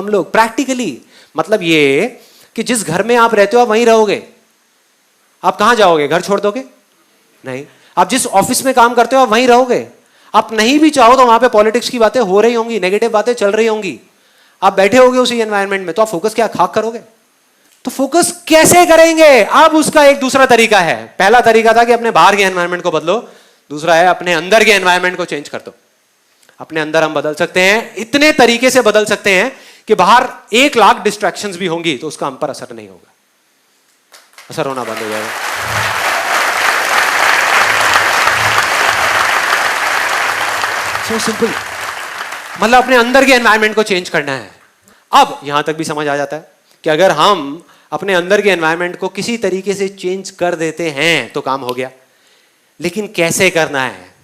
लोग। प्रैक्टिकली मतलब ये कि जिस घर में आप रहते हो आप वहीं रहोगे। आप कहां जाओगे? घर छोड़ दोगे? नहीं। आप जिस ऑफिस में काम करते हो आप वहीं रहोगे। आप नहीं भी चाहो तो वहां पे पॉलिटिक्स की बातें हो रही होंगी, नेगेटिव बातें चल रही होंगी, आप बैठे होगे उसी एनवायरनमेंट में, तो आप फोकस क्या खाक करोगे? तो फोकस कैसे करेंगे? अब उसका एक दूसरा तरीका है। पहला तरीका था कि अपने बाहर के एनवायरनमेंट को बदलो, दूसरा है अपने अंदर के एनवायरनमेंट को चेंज कर दो। अपने अंदर हम बदल सकते हैं, इतने तरीके से बदल सकते हैं कि बाहर 1 लाख डिस्ट्रैक्शंस भी होंगी तो उसका हम पर असर नहीं होगा, असर होना बंद हो जाएगा। सो सिंपल, मतलब अपने अंदर के एनवायरनमेंट को चेंज करना है। अब यहां तक भी समझ आ जाता है कि अगर हम अपने अंदर के एनवायरनमेंट को किसी तरीके से चेंज कर देते हैं तो काम हो गया। लेकिन कैसे करना है,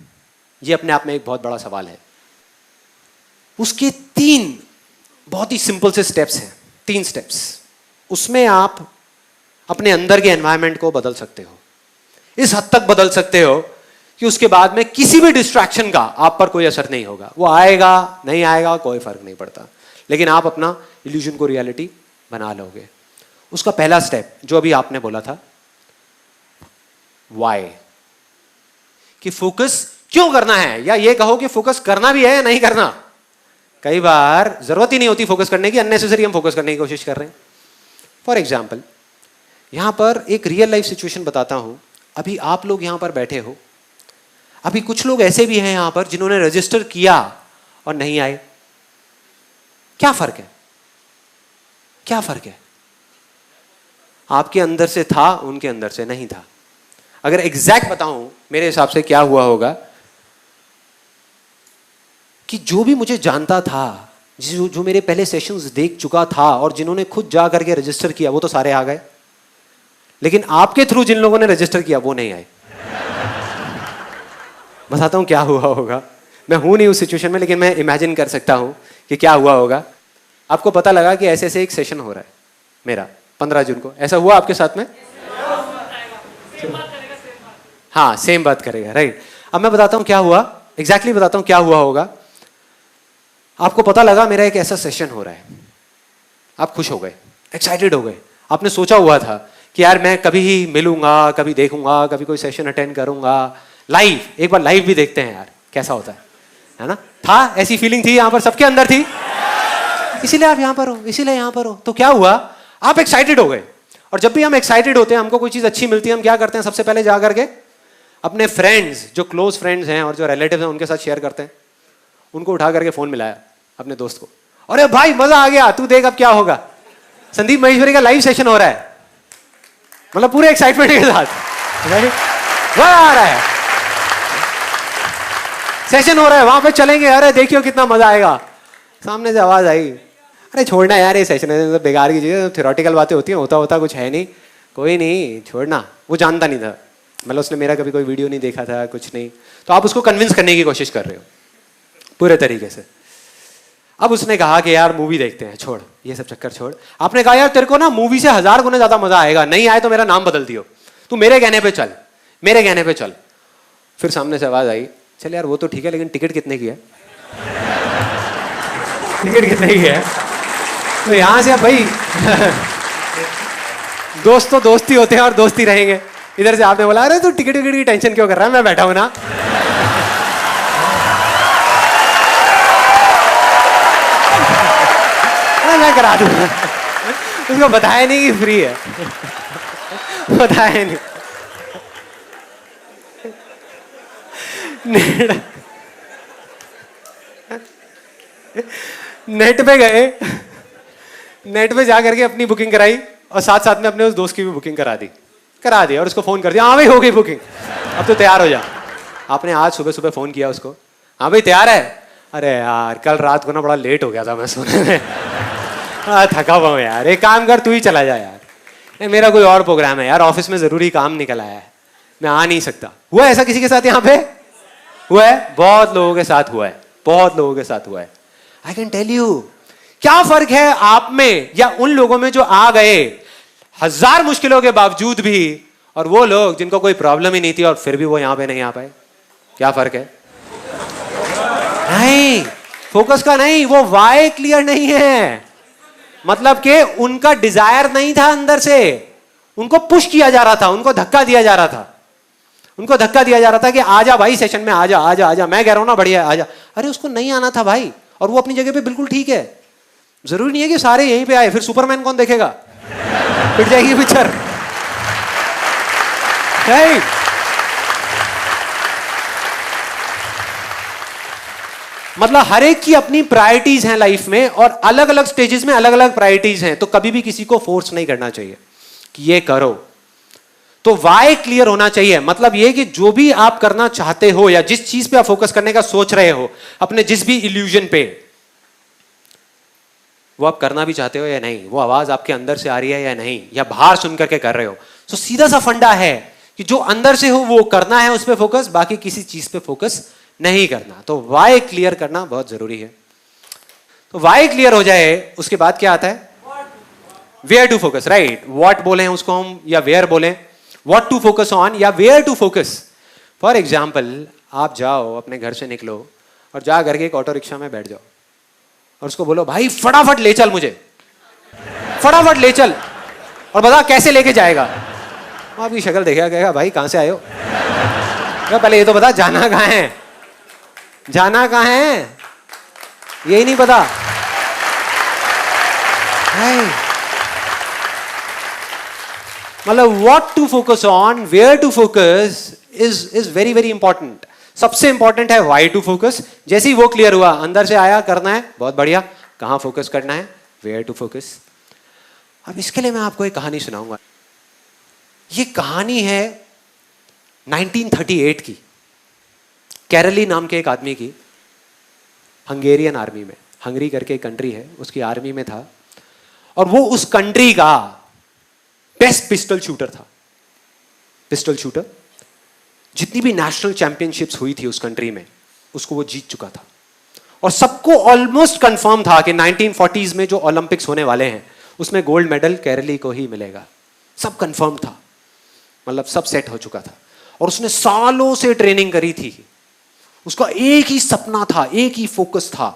यह अपने आप में एक बहुत बड़ा सवाल है। उसके 3 बहुत ही सिंपल से स्टेप्स हैं, 3 स्टेप्स। उसमें आप अपने अंदर के एनवायरनमेंट को बदल सकते हो, इस हद तक बदल सकते हो कि उसके बाद में किसी भी डिस्ट्रैक्शन का आप पर कोई असर नहीं होगा। वो आएगा नहीं आएगा कोई फर्क नहीं पड़ता, लेकिन आप अपना इल्यूजन को रियलिटी बना लोगे। उसका पहला स्टेप जो अभी आपने बोला था, वाई, कि फोकस क्यों करना है, या ये कहो कि फोकस करना भी है या नहीं करना। कई बार जरूरत ही नहीं होती फोकस करने की, अननेसेसरी हम फोकस करने की कोशिश कर रहे हैं। फॉर एग्जाम्पल, यहां पर एक रियल लाइफ सिचुएशन बताता हूं। अभी आप लोग यहां पर बैठे हो, अभी कुछ लोग ऐसे भी हैं यहां पर जिन्होंने रजिस्टर किया और नहीं आए। क्या फर्क है? आपके अंदर से था, उनके अंदर से नहीं था। अगर एग्जैक्ट बताऊं मेरे हिसाब से क्या हुआ होगा कि जो भी मुझे जानता था, जो मेरे पहले सेशंस देख चुका था और जिन्होंने खुद जा करके रजिस्टर किया, वो तो सारे आ गए, लेकिन आपके थ्रू जिन लोगों ने रजिस्टर किया वो नहीं आए। बताता हूं क्या हुआ होगा। मैं हूं नहीं उस सिचुएशन में, लेकिन मैं इमेजिन कर सकता हूं कि क्या हुआ होगा। आपको पता लगा कि ऐसे ऐसे एक सेशन हो रहा है मेरा 15 जून को, ऐसा हुआ आपके साथ में? हाँ, सेम बात करेगा, राइट। अब मैं बताता हूं क्या हुआ, एग्जैक्टली बताता हूं क्या हुआ होगा। आपको पता लगा मेरा एक ऐसा सेशन हो रहा है, आप खुश हो गए, एक्साइटेड हो गए। आपने सोचा हुआ था कि यार मैं कभी ही मिलूंगा, कभी देखूंगा, कभी कोई सेशन अटेंड करूंगा, लाइव, एक बार लाइव भी देखते हैं यार कैसा होता है ना। था, ऐसी फीलिंग थी यहां पर सबके अंदर थी, इसीलिए आप यहां पर हो, इसीलिए यहां पर हो। तो क्या हुआ, आप एक्साइटेड हो गए। और जब भी हम एक्साइटेड होते हैं, हमको कोई चीज अच्छी मिलती है, हम क्या करते हैं, सबसे पहले जा करके अपने फ्रेंड्स, जो क्लोज फ्रेंड्स हैं और जो रिलेटिव्स हैं, उनके साथ शेयर करते हैं। उनको उठा करके फोन मिलाया अपने दोस्त को, अरे भाई मजा आ गया, तू देख अब क्या होगा, संदीप महेश्वरी का लाइव सेशन हो रहा है। मतलब पूरे एक्साइटमेंट के साथ मजा आ रहा है, सेशन हो रहा है, वहां पे चलेंगे, अरे देखियो कितना मजा आएगा। सामने से आवाज आई, अरे छोड़ना यार, ये सेशन है बेकार की चीज, थ्योरेटिकल बातें होती हैं, होता कुछ है नहीं, कोई नहीं छोड़ना। वो जानता नहीं था, मतलब उसने मेरा कभी कोई वीडियो नहीं देखा था, कुछ नहीं। तो आप उसको कन्विंस करने की कोशिश कर रहे हो पूरे तरीके से। अब उसने कहा कि यार मूवी देखते हैं, छोड़ ये सब चक्कर छोड़। आपने कहा यार तेरे को ना मूवी से 1000 गुना ज्यादा मजा आएगा, नहीं आए तो मेरा नाम बदल दियो, तू मेरे कहने पे चल, मेरे कहने पे चल। फिर सामने से आवाज आई, चल यार वो तो ठीक है, लेकिन टिकट कितने की है? टिकट कितने की है? तो यहां से अब भाई दोस्त तो दोस्ती होते हैं और दोस्ती रहेंगे। इधर से आपने बोला, अरे तू टिकट विकट की टेंशन क्यों कर रहा है, मैं बैठा हूं ना। मैं करा दूंगा। उसको बताया नहीं कि फ्री है, बताया नहीं। नेट पे गए, नेट पे जा करके अपनी बुकिंग कराई और साथ साथ में अपने उस दोस्त की भी बुकिंग करा दी और उसको फोन कर दिया, हाँ भाई हो गई बुकिंग, अब तो तैयार हो जा। आपने आज सुबह सुबह फोन किया उसको, हाँ भाई तैयार है? अरे यार कल रात को ना बड़ा लेट हो गया था मैं सोने में, थका हुआ हूँ यार, एक काम कर तू ही चला जा यार, मेरा कोई और प्रोग्राम है यार, ऑफिस में जरूरी काम निकल आया है, मैं आ नहीं सकता। हुआ ऐसा किसी के साथ यहाँ पे? हुआ है, बहुत लोगों के साथ हुआ है, बहुत लोगों के साथ हुआ है। आई कैन टेल यू, क्या फर्क है आप में या उन लोगों में जो आ गए 1000 मुश्किलों के बावजूद भी, और वो लोग जिनको कोई प्रॉब्लम ही नहीं थी और फिर भी वो यहां पे नहीं आ पाए? क्या फर्क है? नहीं, फोकस का नहीं, वो वाई क्लियर नहीं है, मतलब कि उनका डिजायर नहीं था अंदर से, उनको पुश किया जा रहा था, उनको धक्का दिया जा रहा था, उनको धक्का दिया जा रहा था कि आजा भाई सेशन में, आजा आजा आजा, मैं कह रहा हूं ना बढ़िया आजा। अरे उसको नहीं आना था भाई, और वो अपनी जगह पे बिल्कुल ठीक है। जरूरी नहीं है कि सारे यहीं पे आए, फिर सुपरमैन कौन देखेगा, पिट जाएगी पिक्चर। मतलब हर एक की अपनी प्रायोरिटीज हैं लाइफ में, और अलग अलग स्टेजेस में अलग अलग प्रायोरिटीज हैं, तो कभी भी किसी को फोर्स नहीं करना चाहिए कि ये करो। तो वाई क्लियर होना चाहिए, मतलब ये कि जो भी आप करना चाहते हो या जिस चीज पे आप फोकस करने का सोच रहे हो, अपने जिस भी इल्यूजन पे, वो आप करना भी चाहते हो या नहीं, वो आवाज आपके अंदर से आ रही है या नहीं, या बाहर सुन करके कर रहे हो। तो सीधा सा फंडा है कि जो अंदर से हो वो करना है, उस पर फोकस, बाकी किसी चीज पे फोकस नहीं करना। तो वाई क्लियर करना बहुत जरूरी है। तो वाई क्लियर हो जाए, उसके बाद क्या आता है? Where to focus, right. What बोले हैं उसको हम, या वेयर बोले, व्हाट टू फोकस ऑन या where to focus. For example, आप जाओ अपने घर से निकलो और जा करके एक ऑटो रिक्शा में बैठ जाओ और उसको बोलो भाई फटाफट ले चल मुझे, फटाफट ले चल, और बता कैसे लेके जाएगा। आपकी शक्ल देखेगा, कहेगा भाई कहां से आए हो, पहले ये तो बता जाना कहां है, जाना कहां है, यही नहीं पता। मतलब what to focus on, where to focus is very very important. सबसे इंपॉर्टेंट है व्हाई टू फोकस। जैसे ही वो क्लियर हुआ, अंदर से आया करना है, बहुत बढ़िया, कहां फोकस करना है, वेयर टू फोकस। अब इसके लिए मैं आपको एक कहानी सुनाऊंगा। ये कहानी है 1938 की, कैरली नाम के एक आदमी की, हंगेरियन आर्मी में, हंगरी करके एक कंट्री है, उसकी आर्मी में था, और वो उस कंट्री का बेस्ट पिस्टल शूटर था। पिस्टल शूटर, जितनी भी नेशनल चैंपियनशिप्स हुई थी उस कंट्री में, उसको वो जीत चुका था। और सबको ऑलमोस्ट कंफर्म था कि 1940s में जो ओलंपिक्स होने वाले हैं उसमें गोल्ड मेडल केरली को ही मिलेगा। सब कंफर्म था, मतलब सब सेट हो चुका था। और उसने सालों से ट्रेनिंग करी थी। उसका एक ही सपना था, एक ही फोकस था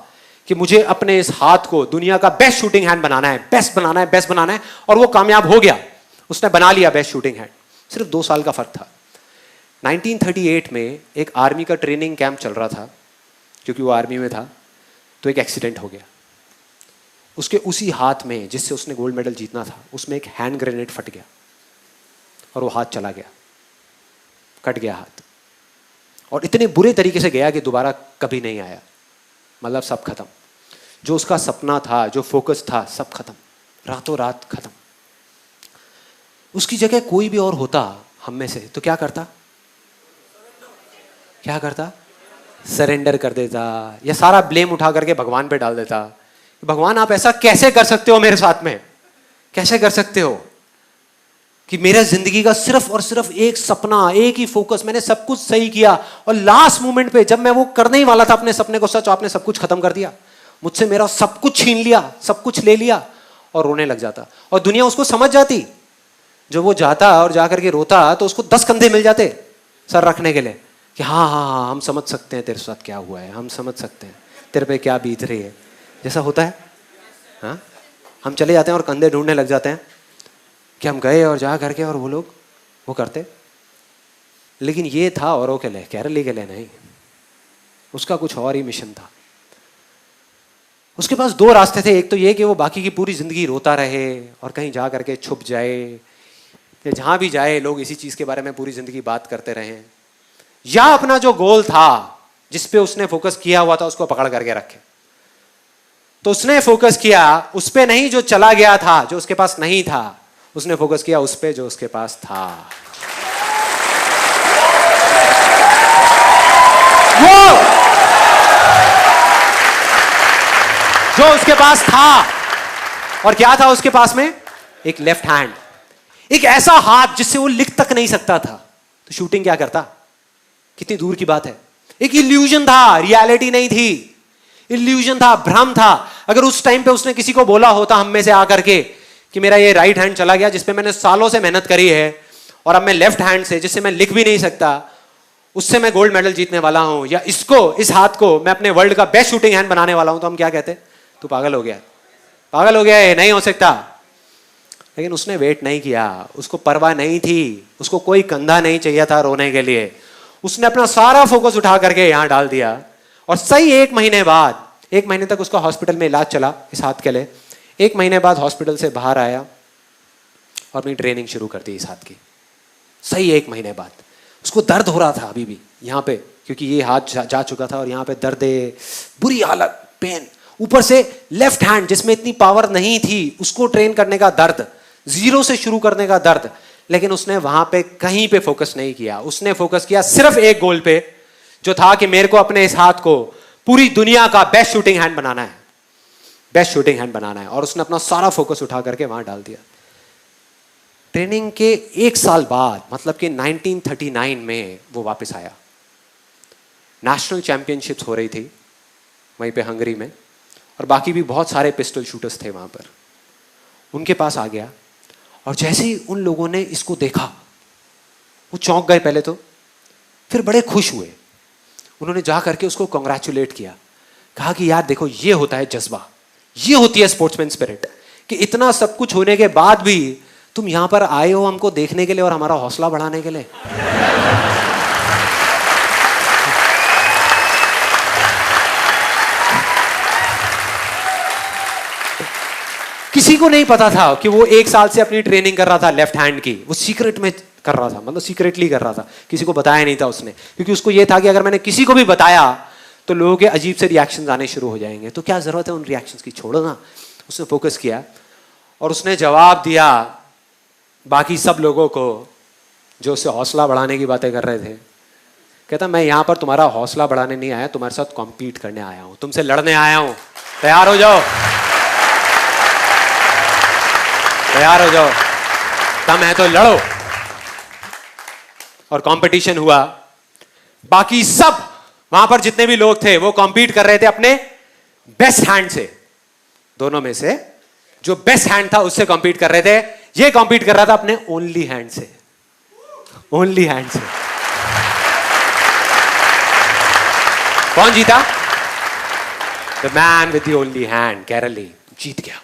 कि मुझे अपने इस हाथ को दुनिया का बेस्ट शूटिंग हैंड बनाना है, बेस्ट बनाना है, बेस्ट बनाना है। और वो कामयाब हो गया, उसने बना लिया बेस्ट शूटिंग हैंड। सिर्फ 2 साल का फर्क था। 1938 में एक आर्मी का ट्रेनिंग कैंप चल रहा था, क्योंकि वो आर्मी में था, तो एक एक्सीडेंट हो गया। उसके उसी हाथ में जिससे उसने गोल्ड मेडल जीतना था, उसमें एक हैंड ग्रेनेड फट गया और वो हाथ चला गया, कट गया हाथ। और इतने बुरे तरीके से गया कि दोबारा कभी नहीं आया। मतलब सब खत्म, जो उसका सपना था, जो फोकस था, सब खत्म, रातों रात खत्म। उसकी जगह कोई भी और होता हम में से तो क्या करता? क्या करता? सरेंडर कर देता, या सारा ब्लेम उठा करके भगवान पे डाल देता। भगवान आप ऐसा कैसे कर सकते हो मेरे साथ में? कैसे कर सकते हो कि मेरा जिंदगी का सिर्फ और सिर्फ एक सपना, एक ही फोकस, मैंने सब कुछ सही किया और लास्ट मोमेंट पे जब मैं वो करने ही वाला था अपने सपने को सच, आपने सब कुछ खत्म कर दिया मुझसे, मेरा सब कुछ छीन लिया, सब कुछ ले लिया। और रोने लग जाता। और दुनिया उसको समझ जाती। जब वो जाता और जाकर के रोता तो उसको 10 कंधे मिल जाते सर रखने के लिए कि हाँ हाँ हाँ, हम समझ सकते हैं तेरे साथ क्या हुआ है, हम समझ सकते हैं तेरे पे क्या बीत रही है। जैसा होता है, हाँ, हम चले जाते हैं और कंधे ढूंढने लग जाते हैं कि हम गए और जा करके और वो लोग वो करते। लेकिन ये था औरों के लिए, केरली के लिए नहीं। उसका कुछ और ही मिशन था। उसके पास 2 रास्ते थे। एक तो ये कि वो बाकी की पूरी जिंदगी रोता रहे और कहीं जा करके छुप जाए, या जहां भी जाए लोग इसी चीज के बारे में पूरी जिंदगी बात करते रहे, या अपना जो गोल था जिस पे उसने फोकस किया हुआ था उसको पकड़ करके रखे। तो उसने फोकस किया उस पे नहीं जो चला गया था, जो उसके पास नहीं था। उसने फोकस किया उस पे जो उसके पास था। वो जो उसके पास था। और क्या था उसके पास में? एक लेफ्ट हैंड, एक ऐसा हाथ जिससे वो लिख तक नहीं सकता था। तो शूटिंग क्या करता? कितनी दूर की बात है। एक इल्यूजन था, रियलिटी नहीं थी। इल्यूजन था, भ्रम था। अगर उस टाइम पे उसने किसी को बोला होता हम में से आकर के कि मेरा ये राइट हैंड चला गया जिसपे मैंने सालों से मेहनत करी है, और अब मैं लेफ्ट हैंड से जिससे मैं लिख भी नहीं सकता, उससे मैं गोल्ड मेडल जीतने वाला हूं, या इसको, इस हाथ को मैं अपने वर्ल्ड का बेस्ट शूटिंग हैंड बनाने वाला हूं, तो हम क्या कहते? तू पागल हो गया, पागल हो गया, ये नहीं हो सकता। लेकिन उसने वेट नहीं किया, उसको परवाह नहीं थी, उसको कोई कंधा नहीं चाहिए था रोने के लिए। उसने अपना सारा फोकस उठा करके यहां डाल दिया। और सही 1 महीने बाद, 1 महीने तक उसका हॉस्पिटल में इलाज चला इस हाथ के लिए। 1 महीने बाद हॉस्पिटल से बाहर आया और अपनी ट्रेनिंग शुरू कर दी इस हाथ की। सही 1 महीने बाद उसको दर्द हो रहा था अभी भी यहाँ पे, क्योंकि ये हाथ जा चुका था और यहाँ पे दर्द, बुरी हालत, पेन। ऊपर से लेफ्ट हैंड जिसमें इतनी पावर नहीं थी, उसको ट्रेन करने का दर्द, 0 से शुरू करने का दर्द। लेकिन उसने वहां पे कहीं पे फोकस नहीं किया। उसने फोकस किया सिर्फ एक गोल पे, जो था कि मेरे को अपने इस हाथ को पूरी दुनिया का बेस्ट शूटिंग हैंड बनाना है, बेस्ट शूटिंग हैंड बनाना है। और उसने अपना सारा फोकस उठा करके वहां डाल दिया। ट्रेनिंग के 1 साल बाद, मतलब कि 1939 में वो वापस आया। नेशनल चैंपियनशिप्स हो रही थी वहीं पे हंगरी में, और बाकी भी बहुत सारे पिस्टल शूटर्स थे वहां पर। उनके पास आ गया और जैसे ही उन लोगों ने इसको देखा, वो चौंक गए पहले तो, फिर बड़े खुश हुए। उन्होंने जा करके उसको कॉन्ग्रेचुलेट किया, कहा कि यार देखो, ये होता है जज्बा, ये होती है स्पोर्ट्समैन स्पिरिट, कि इतना सब कुछ होने के बाद भी तुम यहां पर आए हो हमको देखने के लिए और हमारा हौसला बढ़ाने के लिए। किसी को नहीं पता था कि वो 1 साल से अपनी ट्रेनिंग कर रहा था लेफ्ट हैंड की। वो सीक्रेट में कर रहा था, मतलब सीक्रेटली कर रहा था, किसी को बताया नहीं था उसने, क्योंकि उसको ये था कि अगर मैंने किसी को भी बताया तो लोगों के अजीब से रिएक्शंस आने शुरू हो जाएंगे, तो क्या जरूरत है उन रिएक्शंस की, छोड़ो ना। उसने फोकस किया और उसने जवाब दिया बाकी सब लोगों को जो उससे हौसला बढ़ाने की बातें कर रहे थे, कहता मैं यहां पर तुम्हारा हौसला बढ़ाने नहीं आया, तुम्हारे साथ कॉम्पीट करने आया हूं, तुमसे लड़ने आया हूं, तैयार हो जाओ, तैयार हो जाओ, दम है तो लड़ो। और कंपटीशन हुआ, बाकी सब वहां पर जितने भी लोग थे वो कॉम्पीट कर रहे थे अपने बेस्ट हैंड से। दोनों में से जो बेस्ट हैंड था उससे कॉम्पीट कर रहे थे, ये कॉम्पीट कर रहा था अपने ओनली हैंड से, ओनली हैंड से। कौन जीता? The man with the only hand, Carol Lee जीत गया,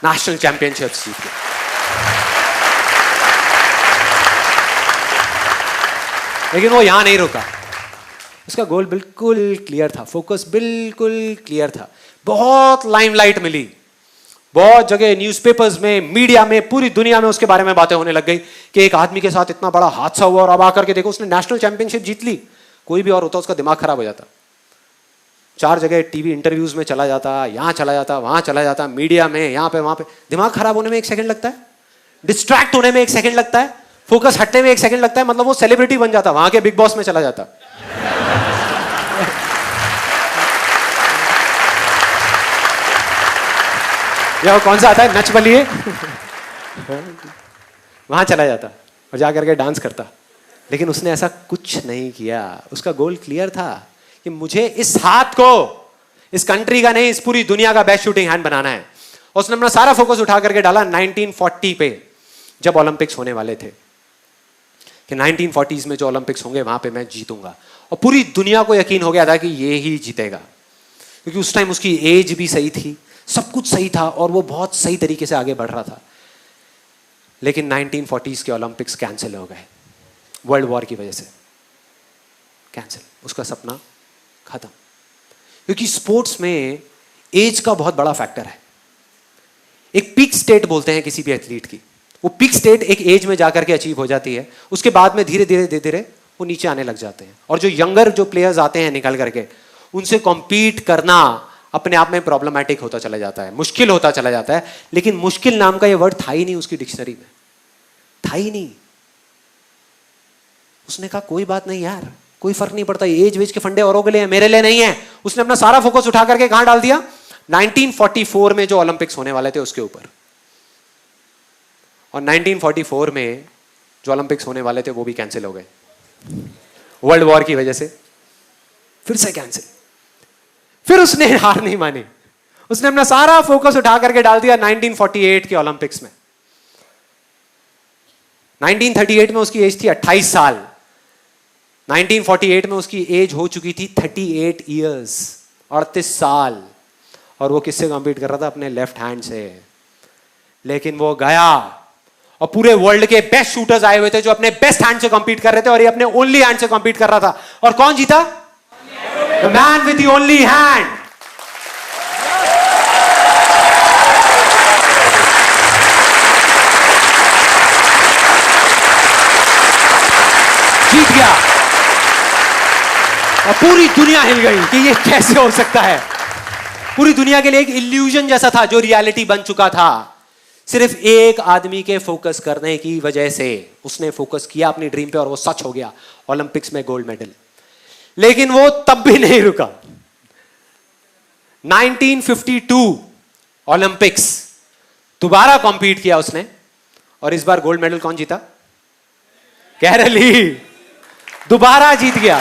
नेशनल चैंपियनशिप जीत गया। लेकिन वो यहां नहीं रुका, उसका गोल बिल्कुल क्लियर था, फोकस बिल्कुल क्लियर था। बहुत लाइमलाइट मिली, बहुत जगह न्यूज़पेपर्स में, मीडिया में, पूरी दुनिया में उसके बारे में बातें होने लग गई कि एक आदमी के साथ इतना बड़ा हादसा हुआ और अब आकर के देखो उसने नेशनल चैंपियनशिप जीत ली। कोई भी और होता उसका दिमाग खराब हो जाता, 4 जगह टीवी इंटरव्यूज में चला जाता, यहां चला जाता, वहां चला जाता, मीडिया में, यहां पे वहां पे। दिमाग खराब होने में 1 सेकंड लगता है, डिस्ट्रैक्ट होने में 1 सेकंड लगता है, फोकस हटने में 1 सेकंड लगता है, मतलब वो सेलिब्रिटी बन जाता, वहां के बिग बॉस में चला जाता। या वो कौन सा आता है, नच बलिए, वहां चला जाता और जाकर के डांस करता। लेकिन उसने ऐसा कुछ नहीं किया, उसका गोल क्लियर था कि मुझे इस हाथ को इस कंट्री का नहीं, इस पूरी दुनिया का बेस्ट शूटिंग हैंड बनाना है। और उसने अपना सारा फोकस उठा करके डाला 1940 पे, जब ओलंपिक्स होने वाले थे, कि 1940s में जो ओलंपिक्स होंगे वहां पे मैं जीतूंगा। और पूरी दुनिया को यकीन हो गया था कि ये ही जीतेगा, क्योंकि उस टाइम उसकी एज भी सही थी, सब कुछ सही था और वो बहुत सही तरीके से आगे बढ़ रहा था। लेकिन 1940s के ओलंपिक्स कैंसिल हो गए, वर्ल्ड वॉर की वजह से कैंसिल, उसका सपना खत्म। क्योंकि स्पोर्ट्स में एज का बहुत बड़ा फैक्टर है। एक पीक स्टेट बोलते हैं किसी भी एथलीट की, वो पीक स्टेट एक एज में जाकर के अचीव हो जाती है, उसके बाद में धीरे धीरे धीरे धीरे वो नीचे आने लग जाते हैं। और जो यंगर जो प्लेयर्स आते हैं निकल करके, उनसे कॉम्पीट करना अपने आप में प्रॉब्लमैटिक होता चला जाता है, मुश्किल होता चला जाता है। लेकिन मुश्किल नाम का ये वर्ड था ही नहीं उसकी डिक्शनरी में, था ही नहीं। उसने कहा कोई बात नहीं यार, कोई फर्क नहीं पड़ता, एज वेज के फंडे औरों के लिए है, मेरे लिए नहीं है। उसने अपना सारा फोकस उठा करके कहां डाल दिया? 1944 में जो ओलंपिक्स होने वाले थे उसके ऊपर। और 1944 में जो ओलंपिक्स होने वाले थे वो भी कैंसिल हो गए, वर्ल्ड वॉर की वजह से फिर से कैंसिल। फिर उसने हार नहीं मानी, उसने अपना सारा फोकस उठा करके डाल दिया 1948 के ओलंपिक्स में। 1938 में उसकी एज थी 28 साल, 1948 में उसकी एज हो चुकी थी 38 ईयर्स, 38 साल। और वो किससे कॉम्पीट कर रहा था? अपने लेफ्ट हैंड से। लेकिन वो गया और पूरे वर्ल्ड के बेस्ट शूटर्स आए हुए थे जो अपने बेस्ट हैंड से कॉम्पीट कर रहे थे, और ये अपने ओनली हैंड से कॉम्पीट कर रहा था। और कौन जीता? The man with the only hand. जीत गया। और पूरी दुनिया हिल गई कि ये कैसे हो सकता है। पूरी दुनिया के लिए एक इल्यूजन जैसा था जो रियलिटी बन चुका था, सिर्फ एक आदमी के फोकस करने की वजह से। उसने फोकस किया अपनी ड्रीम पे और वो सच हो गया, ओलंपिक्स में गोल्ड मेडल। लेकिन वो तब भी नहीं रुका। 1952 ओलंपिक्स दोबारा कॉम्पीट किया उसने, और इस बार गोल्ड मेडल कौन जीता? कैरल ली दोबारा जीत गया,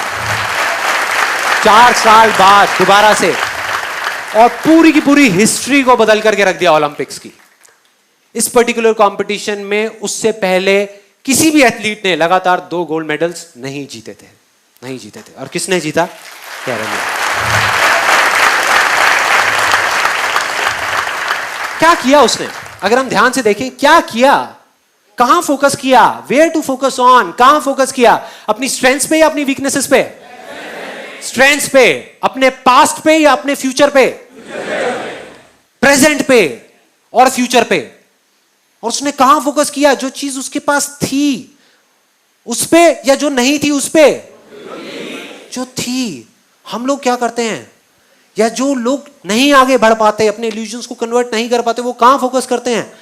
4 साल बाद दोबारा से। और पूरी की पूरी हिस्ट्री को बदल करके रख दिया ओलंपिक्स की। इस पर्टिकुलर कंपटीशन में उससे पहले किसी भी एथलीट ने लगातार 2 गोल्ड मेडल्स नहीं जीते थे, नहीं जीते थे। और किसने जीता? कैरल ली। क्या किया उसने? अगर हम ध्यान से देखें, क्या किया, कहां फोकस किया, वेयर टू फोकस ऑन, कहां फोकस किया? अपनी स्ट्रेंथ्स पे या अपनी वीकनेसेस पे? स्ट्रेंथ्स पे। अपने पास्ट पे या अपने फ्यूचर पे? प्रेजेंट पे और फ्यूचर पे। और उसने कहां फोकस किया? जो चीज उसके पास थी उस पे, या जो नहीं थी उस पे? जो थी। हम लोग क्या करते हैं, या जो लोग नहीं आगे बढ़ पाते, अपने इल्यूजन्स को कन्वर्ट नहीं कर पाते, वो कहां फोकस करते हैं?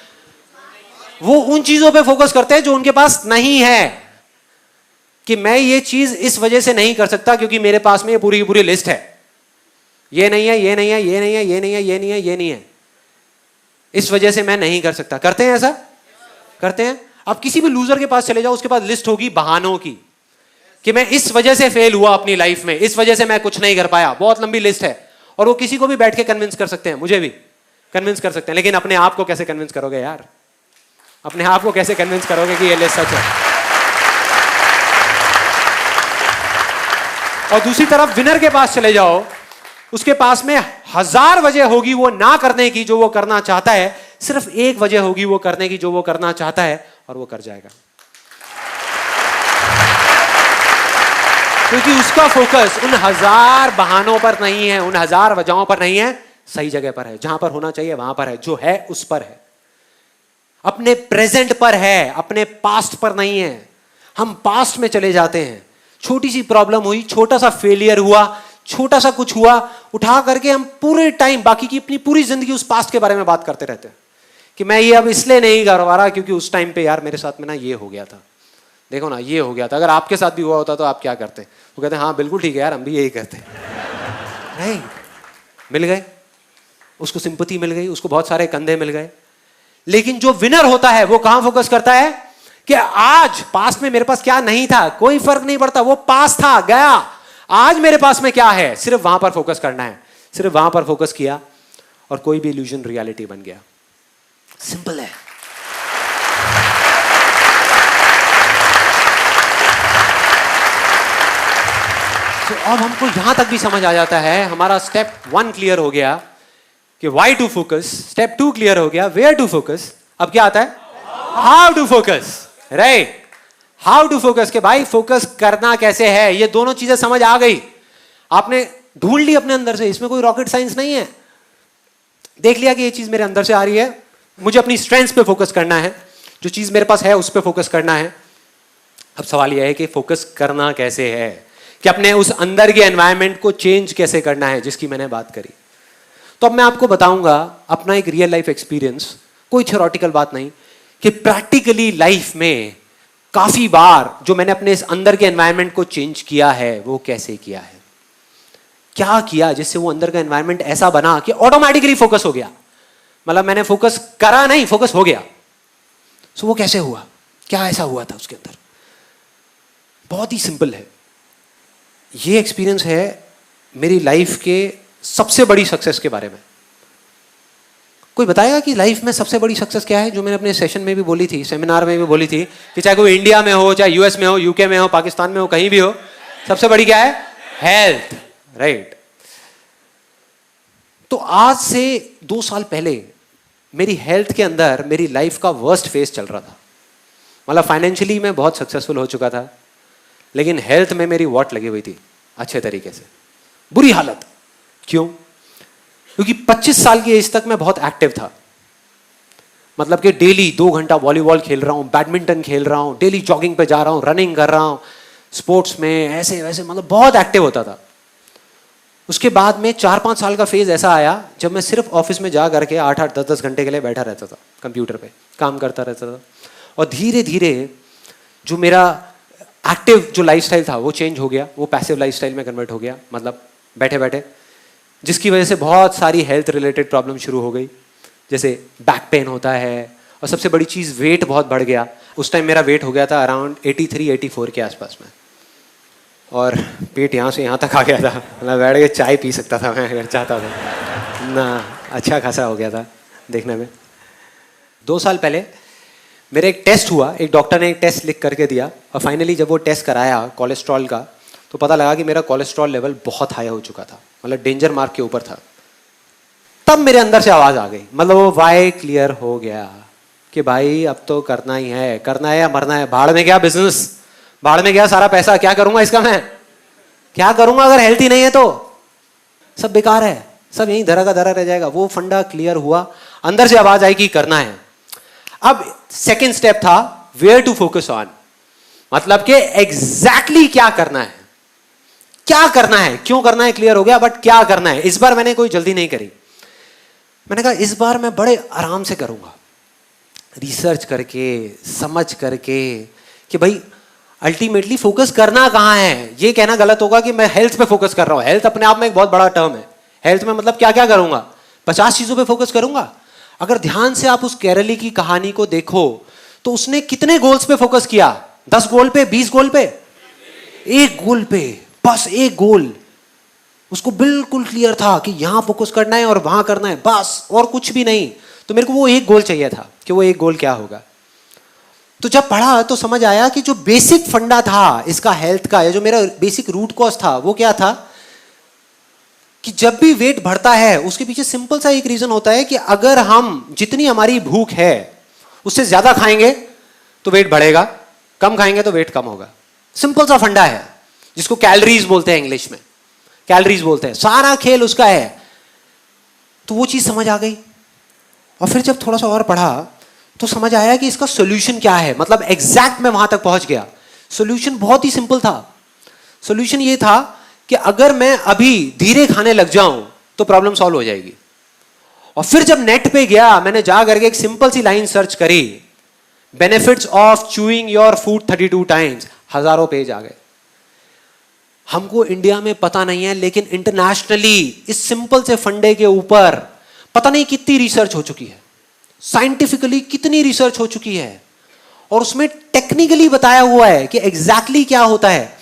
वो उन चीजों पे फोकस करते हैं जो उनके पास नहीं है। कि मैं ये चीज इस वजह से नहीं कर सकता क्योंकि मेरे पास में ये पूरी की पूरी लिस्ट है, ये नहीं है, ये नहीं है, ये नहीं है, ये नहीं है, ये नहीं है, ये नहीं है, इस वजह से मैं नहीं कर सकता। करते हैं ऐसा? करते हैं। आप किसी भी लूजर के पास चले जाओ, उसके पास लिस्ट होगी बहानों की कि मैं इस वजह से फेल हुआ अपनी लाइफ में, इस वजह से मैं कुछ नहीं कर पाया, बहुत लंबी लिस्ट है। और वो किसी को भी बैठ के कन्विंस कर सकते हैं, मुझे भी कन्विंस कर सकते हैं, लेकिन अपने आप को कैसे कन्विंस करोगे यार? अपने आप को कैसे कन्विंस करोगे कि ये लिस्ट सच है? और दूसरी तरफ विनर के पास चले जाओ, उसके पास में 1000 वजह होगी वो ना करने की जो वो करना चाहता है, सिर्फ एक वजह होगी वो करने की जो वो करना चाहता है, और वो कर जाएगा। क्योंकि उसका फोकस उन 1000 बहानों पर नहीं है, उन 1000 वजहों पर नहीं है, सही जगह पर है, जहां पर होना चाहिए वहां पर है, जो है उस पर है, अपने प्रेजेंट पर है, अपने पास्ट पर नहीं है। हम पास्ट में चले जाते हैं, छोटी सी प्रॉब्लम हुई, छोटा सा फेलियर हुआ, छोटा सा कुछ हुआ, उठा करके हम पूरे टाइम बाकी की अपनी पूरी जिंदगी उस पास्ट के बारे में बात करते रहते हैं कि मैं ये अब इसलिए नहीं कर पा रहा क्योंकि उस टाइम पे यार मेरे साथ में ना ये हो गया था, देखो ना ये हो गया था। अगर आपके साथ भी हुआ होता तो आप क्या करते? वो कहते हैं हाँ बिल्कुल ठीक है यार, हम भी यही करते। नहीं, मिल गए उसको, सिंपैथी मिल गई उसको, बहुत सारे कंधे मिल गए। लेकिन जो विनर होता है वो कहां फोकस करता है कि आज पास्ट में मेरे पास क्या नहीं था, कोई फर्क नहीं पड़ता, वो पास्ट था गया, आज मेरे पास में क्या है, सिर्फ वहां पर फोकस करना है। सिर्फ वहां पर फोकस किया और कोई भी इल्यूजन रियलिटी बन गया। सिंपल है। तो अब हमको यहां तक भी समझ आ जाता है, हमारा स्टेप 1 क्लियर हो गया कि why to focus, step 2 clear हो गया वेयर टू फोकस। अब क्या आता है? How to focus, right? How to focus के भाई फोकस करना कैसे है, ये दोनों चीजें समझ आ गई, आपने ढूंढ ली अपने अंदर से, इसमें कोई रॉकेट साइंस नहीं है। देख लिया कि ये चीज मेरे अंदर से आ रही है, मुझे अपनी स्ट्रेंथ्स पे फोकस करना है, जो चीज मेरे पास है उस पे फोकस करना है। अब सवाल यह है कि फोकस करना कैसे है, कि अपने उस अंदर के एनवायरनमेंट को चेंज कैसे करना है जिसकी मैंने बात करी। तो अब मैं आपको बताऊंगा अपना एक रियल लाइफ एक्सपीरियंस, कोई थ्योरेटिकल बात नहीं, कि प्रैक्टिकली लाइफ में काफी बार जो मैंने अपने इस अंदर के एनवायरनमेंट को चेंज किया है वो कैसे किया है, क्या किया जिससे वो अंदर का एनवायरनमेंट ऐसा बना कि ऑटोमेटिकली फोकस हो गया। मतलब मैंने फोकस करा नहीं, फोकस हो गया। सो वो कैसे हुआ, क्या ऐसा हुआ था उसके अंदर? बहुत ही सिंपल है। ये एक्सपीरियंस है मेरी लाइफ के सबसे बड़ी सक्सेस के बारे में। कोई बताएगा कि लाइफ में सबसे बड़ी सक्सेस क्या है, जो मैंने अपने सेशन में भी बोली थी, सेमिनार में भी बोली थी, कि चाहे कोई इंडिया में हो, चाहे यूएस में हो, यूके में हो, पाकिस्तान में हो, कहीं भी हो, सबसे बड़ी क्या है? Health, right? तो आज से 2 साल पहले मेरी हेल्थ के अंदर मेरी लाइफ का वर्स्ट फेज चल रहा था। मतलब फाइनेंशियली मैं बहुत सक्सेसफुल हो चुका था, लेकिन हेल्थ में मेरी वॉट लगी हुई थी अच्छे तरीके से, बुरी हालत। क्यों? क्योंकि 25 साल की एज तक मैं बहुत एक्टिव था। मतलब कि डेली 2 घंटा वॉलीबॉल खेल रहा हूं, बैडमिंटन खेल रहा हूं, डेली जॉगिंग पे जा रहा हूं, रनिंग कर रहा हूं, स्पोर्ट्स में ऐसे वैसे, मतलब बहुत एक्टिव होता था। उसके बाद में 4-5 साल का फेज ऐसा आया जब मैं सिर्फ ऑफिस में जा करके 8-8, 10-10 घंटे के लिए बैठा रहता था, कंप्यूटर पे काम करता रहता था। और धीरे धीरे जो मेरा एक्टिव जो लाइफस्टाइल था वो चेंज हो गया, वो पैसिव लाइफस्टाइल में कन्वर्ट हो गया, मतलब बैठे बैठे, जिसकी वजह से बहुत सारी हेल्थ रिलेटेड प्रॉब्लम शुरू हो गई। जैसे बैक पेन होता है, और सबसे बड़ी चीज़ वेट बहुत बढ़ गया। उस टाइम मेरा वेट हो गया था अराउंड 83-84 के आसपास में, और पेट यहाँ से यहाँ तक आ गया था, मतलब बैठ के चाय पी सकता था मैं अगर चाहता था ना, अच्छा खासा हो गया था देखने में। 2 साल पहले मेरा एक टेस्ट हुआ, एक डॉक्टर ने एक टेस्ट लिख करके दिया, और फाइनली जब वो टेस्ट कराया कोलेस्ट्रॉल का, तो पता लगा कि मेरा कोलेस्ट्रॉल लेवल बहुत हाई हो चुका था, मतलब डेंजर मार्क के ऊपर था। तब मेरे अंदर से आवाज़ आ गई, मतलब वो वाई क्लियर हो गया कि भाई अब तो करना ही है, करना है या मरना है। भाड़ में गया बिजनेस, भाड़ में गया सारा पैसा, क्या करूंगा इसका मैं, क्या करूंगा अगर हेल्थ ही नहीं है तो सब बेकार है, सब यहीं धरा का धरा रह जाएगा। वो फंडा क्लियर हुआ, अंदर से आवाज आई कि करना है। अब सेकेंड स्टेप था वेयर टू फोकस ऑन, मतलब कि एग्जैक्टली क्या करना है, क्या करना है, क्यों करना है क्लियर हो गया, बट क्या करना है। इस बार मैंने कोई जल्दी नहीं करी, मैंने कहा इस बार मैं बड़े आराम से करूंगा, रिसर्च करके, समझ करके कि भाई अल्टीमेटली फोकस करना कहां है? ये कहना गलत होगा कि मैं हेल्थ पे फोकस कर रहा हूं। हेल्थ अपने आप में एक बहुत बड़ा टर्म है। हेल्थ में मतलब क्या क्या करूंगा? 50 चीजों पे फोकस करूंगा। अगर ध्यान से आप उस केरली की कहानी को देखो तो उसने कितने गोल्स पे फोकस किया? 10 गोल पे, 20 गोल पे? एक गोल पे, बस एक गोल। उसको बिल्कुल क्लियर था कि यहां फोकस करना है और वहां करना है, बस, और कुछ भी नहीं। तो मेरे को वो एक गोल चाहिए था कि वो एक गोल क्या होगा। तो जब पढ़ा तो समझ आया कि जो बेसिक फंडा था इसका हेल्थ का, या जो मेरा बेसिक रूट कॉज था, वो क्या था कि जब भी वेट बढ़ता है उसके पीछे सिंपल सा एक रीजन होता है कि अगर हम जितनी हमारी भूख है उससे ज्यादा खाएंगे तो वेट बढ़ेगा, कम खाएंगे तो वेट कम होगा। सिंपल सा फंडा है जिसको कैलोरीज बोलते हैं, इंग्लिश में कैलोरीज बोलते हैं। सारा खेल उसका है। तो वो चीज समझ आ गई। और फिर जब थोड़ा सा और पढ़ा तो समझ आया कि इसका सॉल्यूशन क्या है। मतलब एग्जैक्ट मैं वहां तक पहुंच गया। सॉल्यूशन बहुत ही सिंपल था। सॉल्यूशन ये था कि अगर मैं अभी धीरे खाने लग जाऊं तो प्रॉब्लम सॉल्व हो जाएगी। और फिर जब नेट पे गया, मैंने जा करके एक सिंपल सी लाइन सर्च करी, benefits of chewing your food 32 times. हजारों पेज आ गए। हमको इंडिया में पता नहीं है, लेकिन इंटरनेशनली इस सिंपल से फंडे के ऊपर पता नहीं कितनी रिसर्च हो चुकी है, साइंटिफिकली कितनी रिसर्च हो चुकी है, और उसमें टेक्निकली बताया हुआ है कि एग्जैक्टली क्या होता है।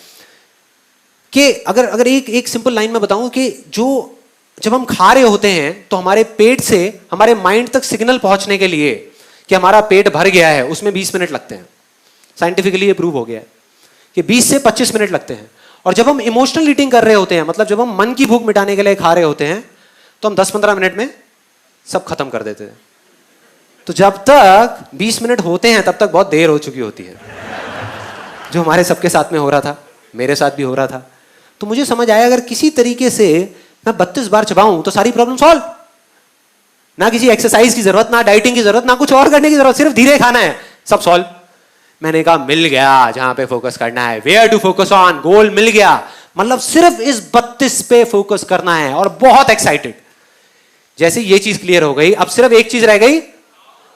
कि अगर एक सिंपल लाइन में बताऊं कि जब हम खा रहे होते हैं तो हमारे पेट से हमारे माइंड तक सिग्नल पहुंचने के लिए कि हमारा पेट भर गया है, उसमें 20 मिनट लगते हैं। साइंटिफिकली ये प्रूव हो गया है कि 20 से 25 मिनट लगते हैं। और जब हम इमोशनल ईटिंग कर रहे होते हैं, मतलब जब हम मन की भूख मिटाने के लिए खा रहे होते हैं, तो हम 10-15 मिनट में सब खत्म कर देते हैं। तो जब तक 20 मिनट होते हैं तब तक बहुत देर हो चुकी होती है, जो हमारे सबके साथ में हो रहा था, मेरे साथ भी हो रहा था। तो मुझे समझ आया अगर किसी तरीके से मैं 32 बार चबाऊं तो सारी प्रॉब्लम सॉल्व। ना किसी एक्सरसाइज की जरूरत, ना डाइटिंग की जरूरत, ना कुछ और करने की जरूरत, सिर्फ धीरे खाना है, सब सॉल्व। मैंने कहा मिल गया जहां पे फोकस करना है, वेयर टू फोकस ऑन, गोल मिल गया। मतलब सिर्फ इस 32 पे फोकस करना है, और बहुत एक्साइटेड। जैसे ये चीज क्लियर हो गई, अब सिर्फ एक चीज रह गई,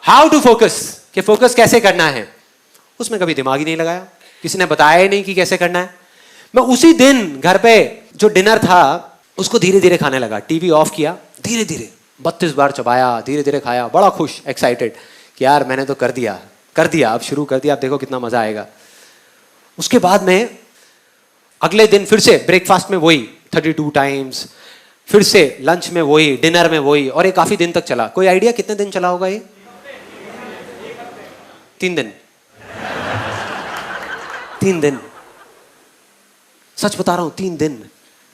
हाउ टू फोकस, कि फोकस कैसे करना है। उसमें कभी दिमाग ही नहीं लगाया, किसी ने बताया ही नहीं कि कैसे करना है। मैं उसी दिन घर पे जो डिनर था उसको धीरे धीरे खाने लगा। टीवी ऑफ किया, धीरे धीरे 32 बार चबाया, धीरे धीरे खाया, बड़ा खुश, एक्साइटेड कि यार मैंने तो कर दिया, अब शुरू कर दिया, अब देखो कितना मजा आएगा। उसके बाद में अगले दिन फिर से ब्रेकफास्ट में वही 32 टाइम्स, फिर से लंच में वही, डिनर में वही, और ये काफी दिन तक चला। कोई आइडिया कितने दिन चला होगा ये? 3 दिन। 3 दिन, सच बता रहा हूं, 3 दिन।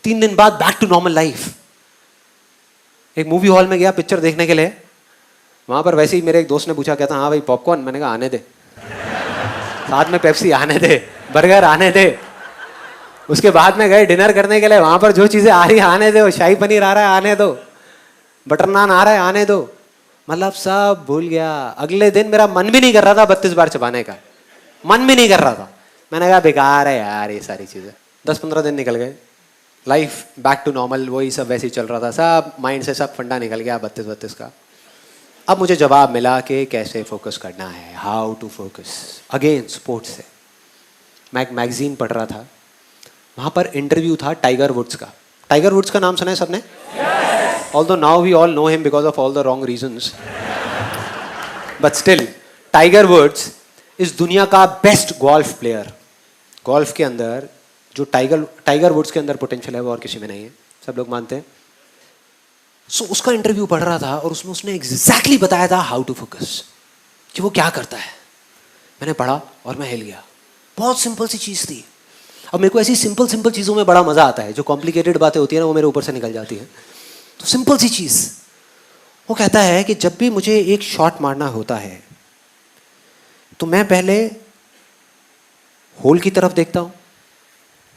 3 दिन बाद बैक टू नॉर्मल लाइफ। एक मूवी हॉल में गया पिक्चर देखने के लिए। वहां पर वैसे ही मेरे एक दोस्त ने पूछा, कहता हाँ भाई पॉपकॉर्न। मैंने कहा आने दे, साथ में पेप्सी आने दे, बर्गर आने दे। उसके बाद में गए डिनर करने के लिए, वहां पर जो चीजें आ रही है आने दो, शाही पनीर आ रहा है आने दो, बटर नान आ रहा है आने दो। मतलब सब भूल गया। अगले दिन मेरा मन भी नहीं कर रहा था 32 बार चबाने का, मन भी नहीं कर रहा था। मैंने कहा बेकार है यार ये सारी चीजें। 10-15 दिन निकल गए, लाइफ बैक टू नॉर्मल, वही सब वैसे ही चल रहा था। सब माइंड से सब फंडा निकल गया 32 का। अब मुझे जवाब मिला कि कैसे फोकस करना है, how to focus. Again sports से मैं एक मैगजीन पढ़ रहा था, वहां पर इंटरव्यू था टाइगर वुड्स का। टाइगर वुड्स का नाम सुना है सबने? Although now we all know him because of all the wrong reasons, but still Tiger Woods इस दुनिया का बेस्ट गोल्फ प्लेयर। गोल्फ के अंदर जो टाइगर वुड्स के अंदर पोटेंशियल है वो और किसी में नहीं है, सब लोग मानते हैं। सो उसका इंटरव्यू पढ़ रहा था और उसमें उसने एग्जैक्टली बताया था हाउ टू फोकस, कि वो क्या करता है। मैंने पढ़ा और मैं हिल गया। बहुत सिंपल सी चीज थी। अब मेरे को ऐसी सिंपल सिंपल चीजों में बड़ा मजा आता है। जो कॉम्प्लिकेटेड बातें होती है ना वो मेरे ऊपर से निकल जाती है। तो सिंपल सी चीज, वो कहता है कि जब भी मुझे एक शॉट मारना होता है तो मैं पहले होल की तरफ देखता हूं,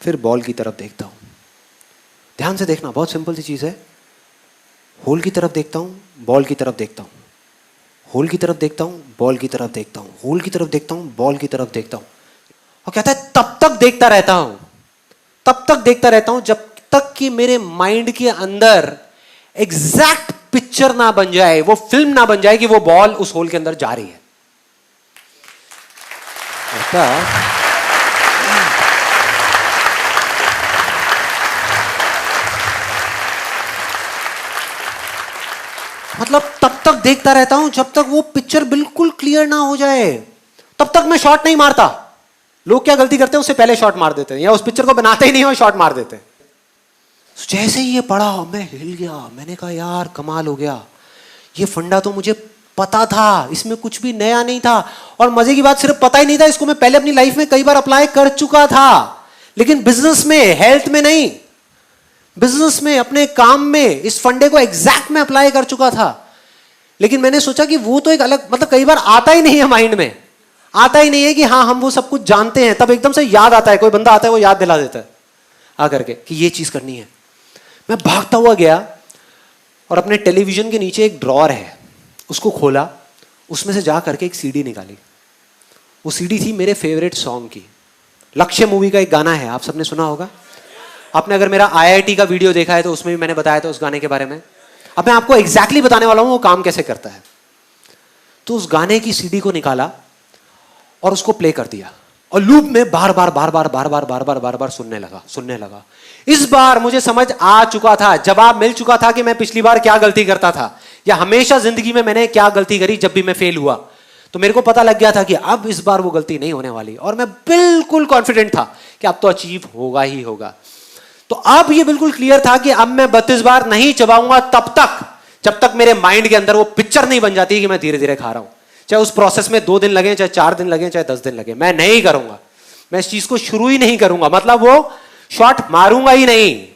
फिर बॉल की तरफ देखता हूं। ध्यान से देखना, बहुत सिंपल सी चीज है। होल की तरफ देखता हूं, बॉल की तरफ देखता हूं, होल की तरफ देखता हूं, बॉल की तरफ देखता हूं, होल की तरफ देखता हूं, बॉल की तरफ देखता हूं। और कहता है तब तक देखता रहता हूं, तब तक देखता रहता हूं जब तक कि मेरे माइंड के अंदर एग्जैक्ट पिक्चर ना बन जाए, वो फिल्म ना बन जाए कि वो बॉल उस होल के अंदर जा रही है। तक देखता रहता हूं जब तक वो पिक्चर बिल्कुल क्लियर ना हो जाए, तब तक मैं शॉट नहीं मारता। लोग क्या गलती करते हैं, उससे पहले शॉट मार देते हैं, या उस पिक्चर को बनाते ही नहीं और शॉट मार देते हैं। जैसे ही ये पढ़ा मैं हिल गया, मैंने कहा यार कमाल हो गया, ये फंडा तो मुझे पता था, इसमें कुछ भी नया नहीं था। और मजे की बात, सिर्फ पता ही नहीं था, इसको मैं पहले अपनी लाइफ में कई बार अप्लाई कर चुका था, लेकिन बिजनेस में, हेल्थ में नहीं, बिजनेस में, अपने काम में इस फंडे को एग्जैक्ट में अप्लाई कर चुका था। लेकिन मैंने सोचा कि वो तो एक अलग, मतलब कई बार आता ही नहीं है माइंड में, आता ही नहीं है कि हाँ हम वो सब कुछ जानते हैं, तब एकदम से याद आता है, कोई बंदा आता है वो याद दिला देता है आकर के कि ये चीज करनी है। मैं भागता हुआ गया और अपने टेलीविजन के नीचे एक ड्रॉअर है, उसको खोला, उसमें से जा करके एक सीडी निकाली। वो सीडी थी मेरे फेवरेट सॉन्ग की, लक्ष्य मूवी का एक गाना है, आप सबने सुना होगा। आपने अगर मेरा IIT का वीडियो देखा है तो उसमें भी मैंने बताया था उस गाने के बारे में। अब मैं आपको एग्जैक्टली बताने वाला हूं वो काम कैसे करता है। तो उस गाने की सीडी को निकाला और उसको प्ले कर दिया और लूप में बार बार सुनने लगा। इस बार मुझे समझ आ चुका था, जवाब मिल चुका था कि मैं पिछली बार क्या गलती करता था, या हमेशा जिंदगी में मैंने क्या गलती करी जब भी मैं फेल हुआ। तो मेरे को पता लग गया था कि अब इस बार वो गलती नहीं होने वाली, और मैं बिल्कुल कॉन्फिडेंट था कि अब तो अचीव होगा ही होगा। तो अब ये बिल्कुल क्लियर था कि अब मैं 32 बार नहीं चबाऊंगा तब तक जब तक मेरे माइंड के अंदर वो पिक्चर नहीं बन जाती कि मैं धीरे धीरे खा रहा हूं। चाहे उस प्रोसेस में 2 दिन लगे, चाहे 4 दिन लगे, चाहे 10 दिन लगे, मैं नहीं करूंगा, मैं इस चीज को शुरू ही नहीं करूंगा। मतलब वो शॉट मारूंगा ही नहीं,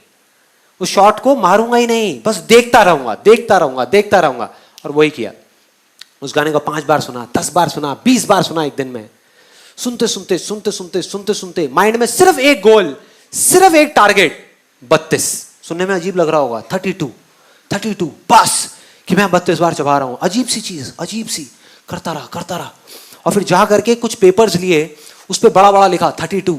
उस शॉट को मारूंगा ही नहीं, बस देखता रहूंगा। और वही किया। उस गाने को 5 बार सुना, 10 बार सुना, 20 बार सुना एक दिन में। सुनते माइंड में सिर्फ एक गोल, सिर्फ एक टारगेट, 32। सुनने में अजीब लग रहा होगा, 32 बस, कि मैं 32 बार चबा रहा हूं। अजीब सी चीज, अजीब सी, करता रहा। और फिर जा करके कुछ पेपर्स लिए, उस पर बड़ा लिखा 32,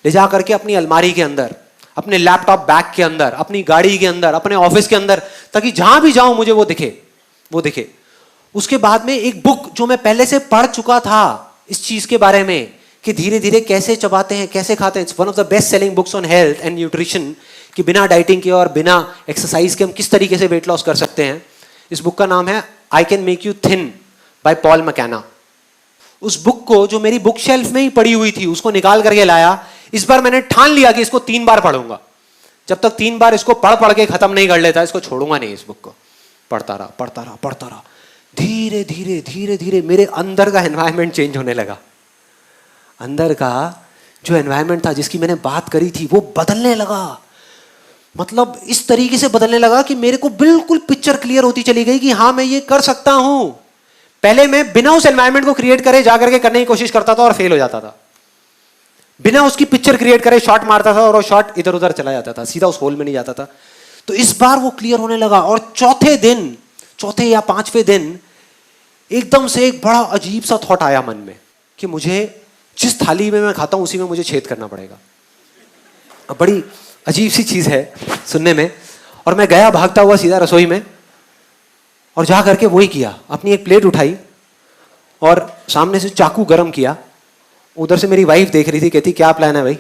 ले जा करके अपनी अलमारी के अंदर, अपने लैपटॉप बैग के अंदर, अपनी गाड़ी के अंदर, अपने ऑफिस के अंदर, ताकि जहां भी जाऊं मुझे वो दिखे। उसके बाद में एक बुक जो मैं पहले से पढ़ चुका था इस चीज के बारे में, कि धीरे धीरे कैसे चबाते हैं, कैसे खाते हैं। It's one of the best selling books on health and nutrition, कि बिना डाइटिंग के और बिना एक्सरसाइज के हम किस तरीके से वेट लॉस कर सकते हैं। इस बुक का नाम है I can make you thin by Paul McKenna. उस बुक को, जो मेरी बुक शेल्फ में ही पड़ी हुई थी, उसको निकाल करके लाया। इस बार मैंने ठान लिया कि इसको 3 बार पढ़ूंगा। जब तक 3 बार इसको पढ़ के खत्म नहीं कर लेता, इसको छोड़ूंगा नहीं। इस बुक को पढ़ता रहा। धीरे धीरे मेरे अंदर का एनवायरनमेंट चेंज होने लगा। अंदर का जो एनवायरनमेंट था, जिसकी मैंने बात करी थी, वो बदलने लगा। मतलब इस तरीके से बदलने लगा कि मेरे को बिल्कुल पिक्चर क्लियर होती चली गई कि हाँ मैं ये कर सकता हूं। पहले मैं बिना उस एनवायरनमेंट को क्रिएट करे जाकर के करने की कोशिश करता था और फेल हो जाता था। बिना उसकी पिक्चर क्रिएट करे शॉट मारता था और वो शॉट इधर उधर चला जाता था, सीधा उस होल में नहीं जाता था। तो इस बार वो क्लियर होने लगा। और चौथे या 5वें दिन एकदम से एक बड़ा अजीब सा थॉट आया मन में कि मुझे जिस थाली में मैं खाता हूं उसी में मुझे छेद करना पड़ेगा। अब बड़ी अजीब सी चीज है सुनने में। और मैं गया भागता हुआ सीधा रसोई में, और जा करके वही किया। अपनी एक प्लेट उठाई और सामने से चाकू गरम किया। उधर से मेरी वाइफ देख रही थी, कहती क्या प्लान है भाई?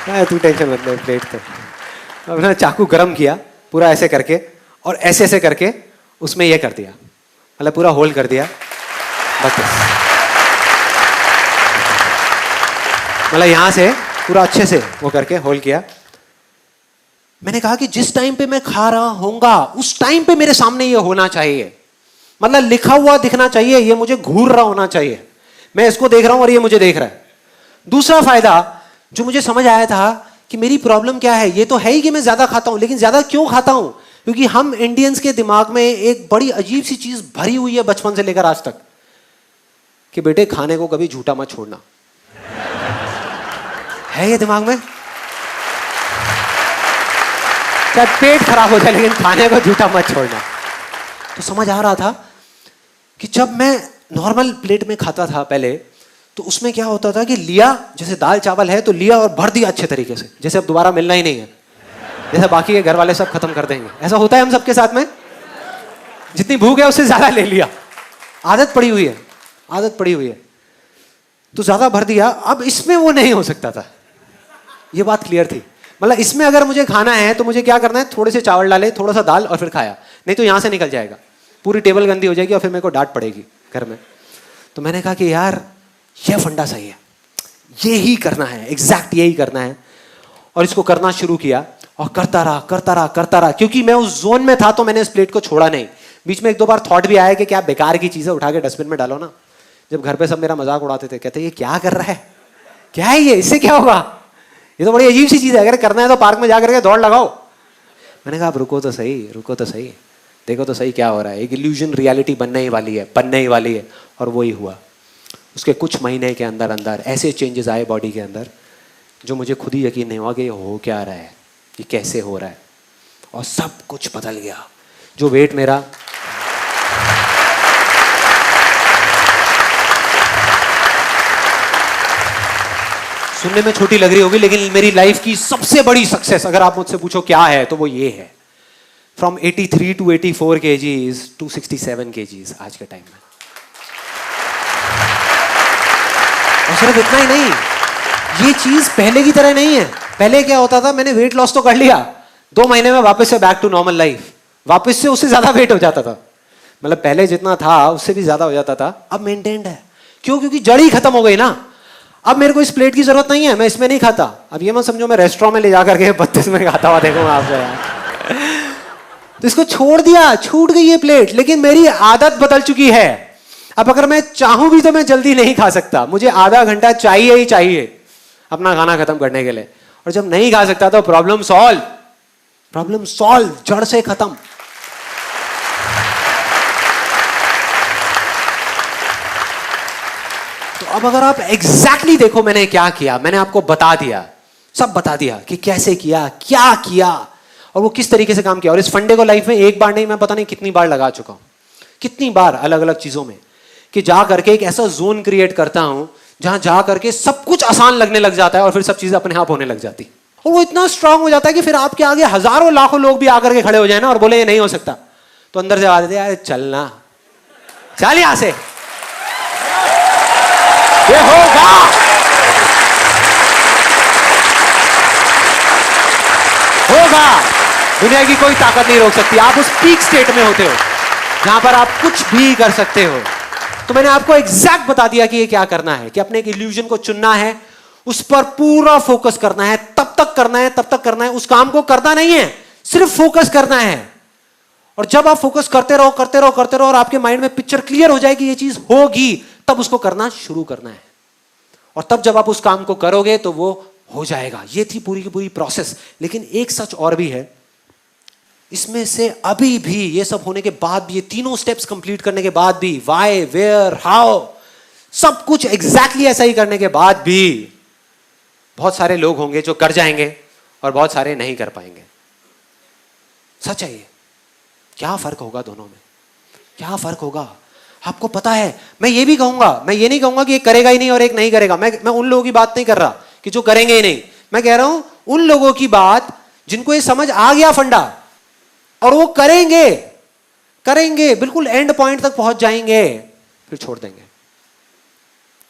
नहीं तू टेंशन मत ले, प्लेट तो अपना चाकू गरम किया पूरा ऐसे करके, और ऐसे करके उसमें ये कर दिया, मतलब पूरा होल्ड कर दिया। बस मतलब यहां से पूरा अच्छे से वो करके होल्ड किया। मैंने कहा कि जिस टाइम पे मैं खा रहा होऊंगा उस टाइम पे मेरे सामने ये होना चाहिए, मतलब लिखा हुआ दिखना चाहिए, ये मुझे घूर रहा होना चाहिए। मैं इसको देख रहा हूं और ये मुझे देख रहा है। दूसरा फायदा जो मुझे समझ आया था कि मेरी प्रॉब्लम क्या है, ये तो है ही कि मैं ज्यादा खाता हूं, लेकिन ज्यादा क्यों खाता हूं? क्योंकि हम इंडियंस के दिमाग में एक बड़ी अजीब सी चीज भरी हुई है बचपन से लेकर आज तक, कि बेटे खाने को कभी झूठा मत छोड़ना। है ये दिमाग में, चाहे पेट खराब हो जाए लेकिन खाने को झूठा मत छोड़ना। तो समझ आ रहा था कि जब मैं नॉर्मल प्लेट में खाता था पहले, तो उसमें क्या होता था कि लिया, जैसे दाल चावल है तो लिया और भर दिया अच्छे तरीके से, जैसे अब दोबारा मिलना ही नहीं है, जैसे बाकी के घर वाले सब खत्म कर देंगे। ऐसा होता है हम सबके साथ में, जितनी भूख है उससे ज्यादा ले लिया। आदत पड़ी हुई है। तो ज्यादा भर दिया, अब इसमें वो नहीं हो सकता था, ये बात क्लियर थी। मतलब इसमें अगर मुझे खाना है तो मुझे क्या करना है, थोड़े से चावल डाले, थोड़ा सा दाल और फिर खाया, नहीं तो यहां से निकल जाएगा, पूरी टेबल गंदी हो जाएगी और फिर मेरे को डांट पड़ेगी घर में। तो मैंने कहा कि यार ये फंडा सही है, ये ही करना है, एग्जैक्ट यही करना है। और इसको करना शुरू किया और करता रहा, क्योंकि मैं उस जोन में था तो मैंने इस प्लेट को छोड़ा नहीं। बीच में एक दो बार थॉट भी आया कि क्या बेकार की चीजें उठा के डस्टबिन में डालो ना। जब घर पे सब मेरा मजाक उड़ाते थे, कहते ये क्या कर रहा है, क्या है ये, इससे क्या होगा, ये तो बड़ी अजीब सी चीज है, अगर करना है तो पार्क में जाकर के दौड़ लगाओ। मैंने कहा आप रुको तो सही, देखो तो सही क्या हो रहा है। एक इल्यूजन रियलिटी बनने ही वाली है। और वही हुआ। उसके कुछ महीने के अंदर अंदर ऐसे चेंजेस आए बॉडी के अंदर जो मुझे खुद ही यकीन नहीं हुआ कि ये हो क्या रहा है, ये कैसे हो रहा है। और सब कुछ बदल गया। जो वेट मेरा सुनने में छोटी लग रही होगी, लेकिन मेरी लाइफ की सबसे बड़ी सक्सेस अगर आप मुझसे पूछो क्या है तो वो ये है। From 83 to 84 kgs to 67 kgs आज के टाइम में। और सिर्फ इतना ही नहीं, ये चीज पहले की तरह नहीं है। पहले क्या होता था, मैंने वेट लॉस तो कर लिया, 2 महीने में वापस से बैक टू नॉर्मल लाइफ, वापस से उससे ज्यादा वेट हो जाता था। मतलब पहले जितना था उससे भी ज्यादा हो जाता था। अब मेंटेन्ड है। क्यों? क्योंकि जड़ ही खत्म हो गई ना। अब मेरे को इस प्लेट की जरूरत नहीं है, मैं इसमें नहीं खाता। अब ये मत समझो मैं रेस्टोरेंट में ले जाकर के 32 में खाता हुआ देखूंगा आपसे यार। तो इसको छोड़ दिया, छूट गई ये प्लेट, लेकिन मेरी आदत बदल चुकी है। अब अगर मैं चाहूं भी तो मैं जल्दी नहीं खा सकता, मुझे आधा घंटा चाहिए ही चाहिए अपना खाना खत्म करने के लिए। और जब नहीं खा सकता तो प्रॉब्लम सॉल्व, जड़ से खत्म। तो अब अगर आप एग्जैक्टली देखो मैंने क्या किया, मैंने आपको बता दिया, सब बता दिया कि कैसे किया, क्या किया और वो किस तरीके से काम किया। और इस फंडे को लाइफ में एक बार नहीं, मैं पता नहीं कितनी बार लगा चुका हूं, कितनी बार अलग अलग चीजों में, कि जा करके एक ऐसा जोन क्रिएट करता हूं जहां जा करके सब कुछ आसान लगने लग जाता है और फिर सब चीजें अपने आप होने लग जाती। और वो इतना स्ट्रांग हो जाता है कि फिर आपके आगे हजारों लाखों लोग भी आकर के खड़े हो जाए ना और बोले ये नहीं हो सकता, तो अंदर से आवाज देते यार चलना, चल यहां से, ये होगा। दुनिया की कोई ताकत नहीं रोक सकती। आप उस पीक स्टेट में होते हो जहां पर आप कुछ भी कर सकते हो। तो मैंने आपको एग्जैक्ट बता दिया कि ये क्या करना है, कि अपने एक इल्यूजन को चुनना है, उस पर पूरा फोकस करना है, तब तक करना है, उस काम को करना नहीं है, सिर्फ फोकस करना है। और जब आप फोकस करते रहो और आपके माइंड में पिक्चर क्लियर हो जाए कि ये चीज होगी, तब उसको करना शुरू करना है। और तब जब आप उस काम को करोगे तो वो हो जाएगा। ये थी पूरी की पूरी प्रोसेस। लेकिन एक सच और भी है इसमें से, अभी भी ये सब होने के बाद भी, ये तीनों स्टेप्स कंप्लीट करने के बाद भी, व्हाई, वेयर, हाउ, सब कुछ एग्जैक्टली ऐसा ही करने के बाद भी बहुत सारे लोग होंगे जो कर जाएंगे और बहुत सारे नहीं कर पाएंगे। सच है ये। क्या फर्क होगा दोनों में, क्या फर्क होगा आपको पता है? मैं ये भी कहूंगा, मैं ये नहीं कहूंगा कि एक करेगा ही नहीं और एक नहीं करेगा। मैं उन लोगों की बात नहीं कर रहा कि जो करेंगे ही नहीं। मैं कह रहा हूं उन लोगों की बात जिनको ये समझ आ गया फंडा और वो करेंगे बिल्कुल एंड पॉइंट तक पहुंच जाएंगे, फिर छोड़ देंगे।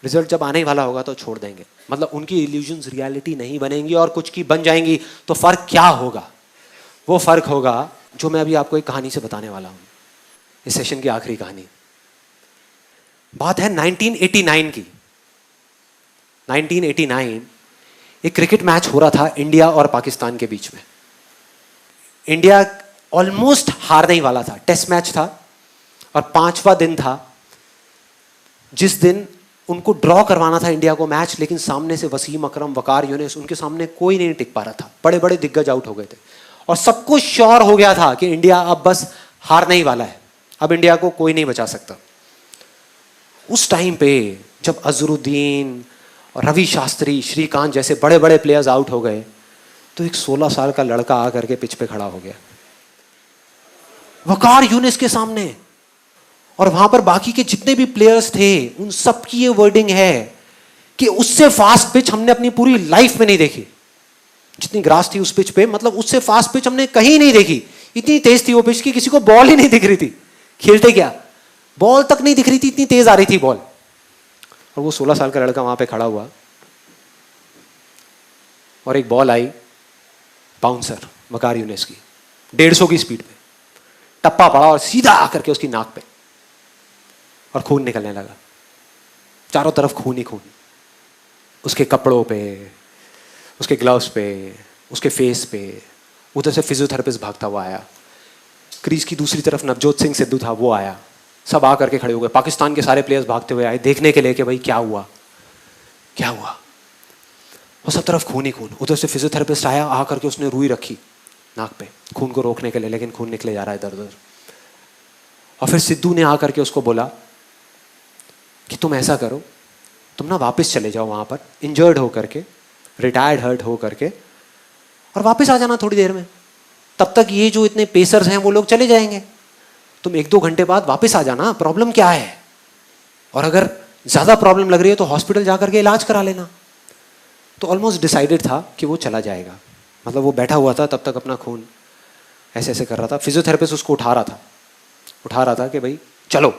रिजल्ट जब आने वाला होगा तो छोड़ देंगे। मतलब उनकी इल्यूजन्स रियलिटी नहीं बनेंगी और कुछ की बन जाएंगी। तो फर्क क्या होगा? वो फर्क होगा जो मैं अभी आपको एक कहानी से बताने वाला हूं, इस सेशन की आखिरी कहानी। बात है 1989 की। 1989 एक क्रिकेट मैच हो रहा था इंडिया और पाकिस्तान के बीच में। इंडिया ऑलमोस्ट हारने ही वाला था। टेस्ट मैच था और 5वां दिन था जिस दिन उनको ड्रॉ करवाना था इंडिया को मैच, लेकिन सामने से वसीम अकरम, वकार यूनिस, उनके सामने कोई नहीं टिक पा रहा था। बड़े बड़े दिग्गज आउट हो गए थे और सबको श्योर हो गया था कि इंडिया अब बस हारने ही वाला है, अब इंडिया को कोई नहीं बचा सकता। उस टाइम पे जब अजरुद्दीन और रवि शास्त्री, श्रीकांत जैसे बड़े बड़े प्लेयर्स आउट हो गए, तो एक 16 साल का लड़का आकर के पिच पे खड़ा हो गया वकार यूनिस के सामने। और वहां पर बाकी के जितने भी प्लेयर्स थे उन सब की ये वर्डिंग है कि उससे फास्ट पिच हमने अपनी पूरी लाइफ में नहीं देखी। जितनी ग्रास थी उस पिच पे, मतलब उससे फास्ट पिच हमने कहीं नहीं देखी। इतनी तेज थी वो पिच कि किसी को बॉल ही नहीं दिख रही थी। खेलते क्या, बॉल तक नहीं दिख रही थी, इतनी तेज आ रही थी बॉल। और वो 16 साल का लड़का वहां पे खड़ा हुआ और एक बॉल आई, बाउंसर वकार यूनिस की 150 की स्पीड पे, टप्पा पड़ा और सीधा आकर के उसकी नाक पे, और खून निकलने लगा, चारों तरफ खून ही खून, उसके कपड़ों पे, उसके ग्लव्स पे, उसके फेस पे। उधर से फिजियोथेरेपिस्ट भागता हुआ आया, क्रीज की दूसरी तरफ नवजोत सिंह सिद्धू था, वो आया, सब आ करके खड़े हो गए। पाकिस्तान के सारे प्लेयर्स भागते हुए आए देखने के लिए कि भाई क्या हुआ क्या हुआ, और सब तरफ खून ही खून। उधर से फिजियोथेरेपिस्ट आया, आ करके उसने रुई रखी नाक पे खून को रोकने के लिए, लेकिन खून निकले जा रहा है इधर उधर। और फिर सिद्धू ने आकर के उसको बोला कि तुम ऐसा करो, तुम ना वापस चले जाओ वहां पर इंजर्ड हो करके, रिटायर्ड हर्ट हो करके, और वापस आ जाना थोड़ी देर में। तब तक ये जो इतने पेसर्स हैं वो लोग चले जाएंगे, तुम 1-2 घंटे बाद वापस आ जाना, प्रॉब्लम क्या है, और अगर ज्यादा प्रॉब्लम लग रही है तो हॉस्पिटल जाकर के इलाज करा लेना। तो ऑलमोस्ट डिसाइडेड था कि वो चला जाएगा, मतलब वो बैठा हुआ था तब तक अपना खून ऐसे ऐसे कर रहा था। फिजियोथेरेपिस्ट उसको उठा रहा था कि भाई चलो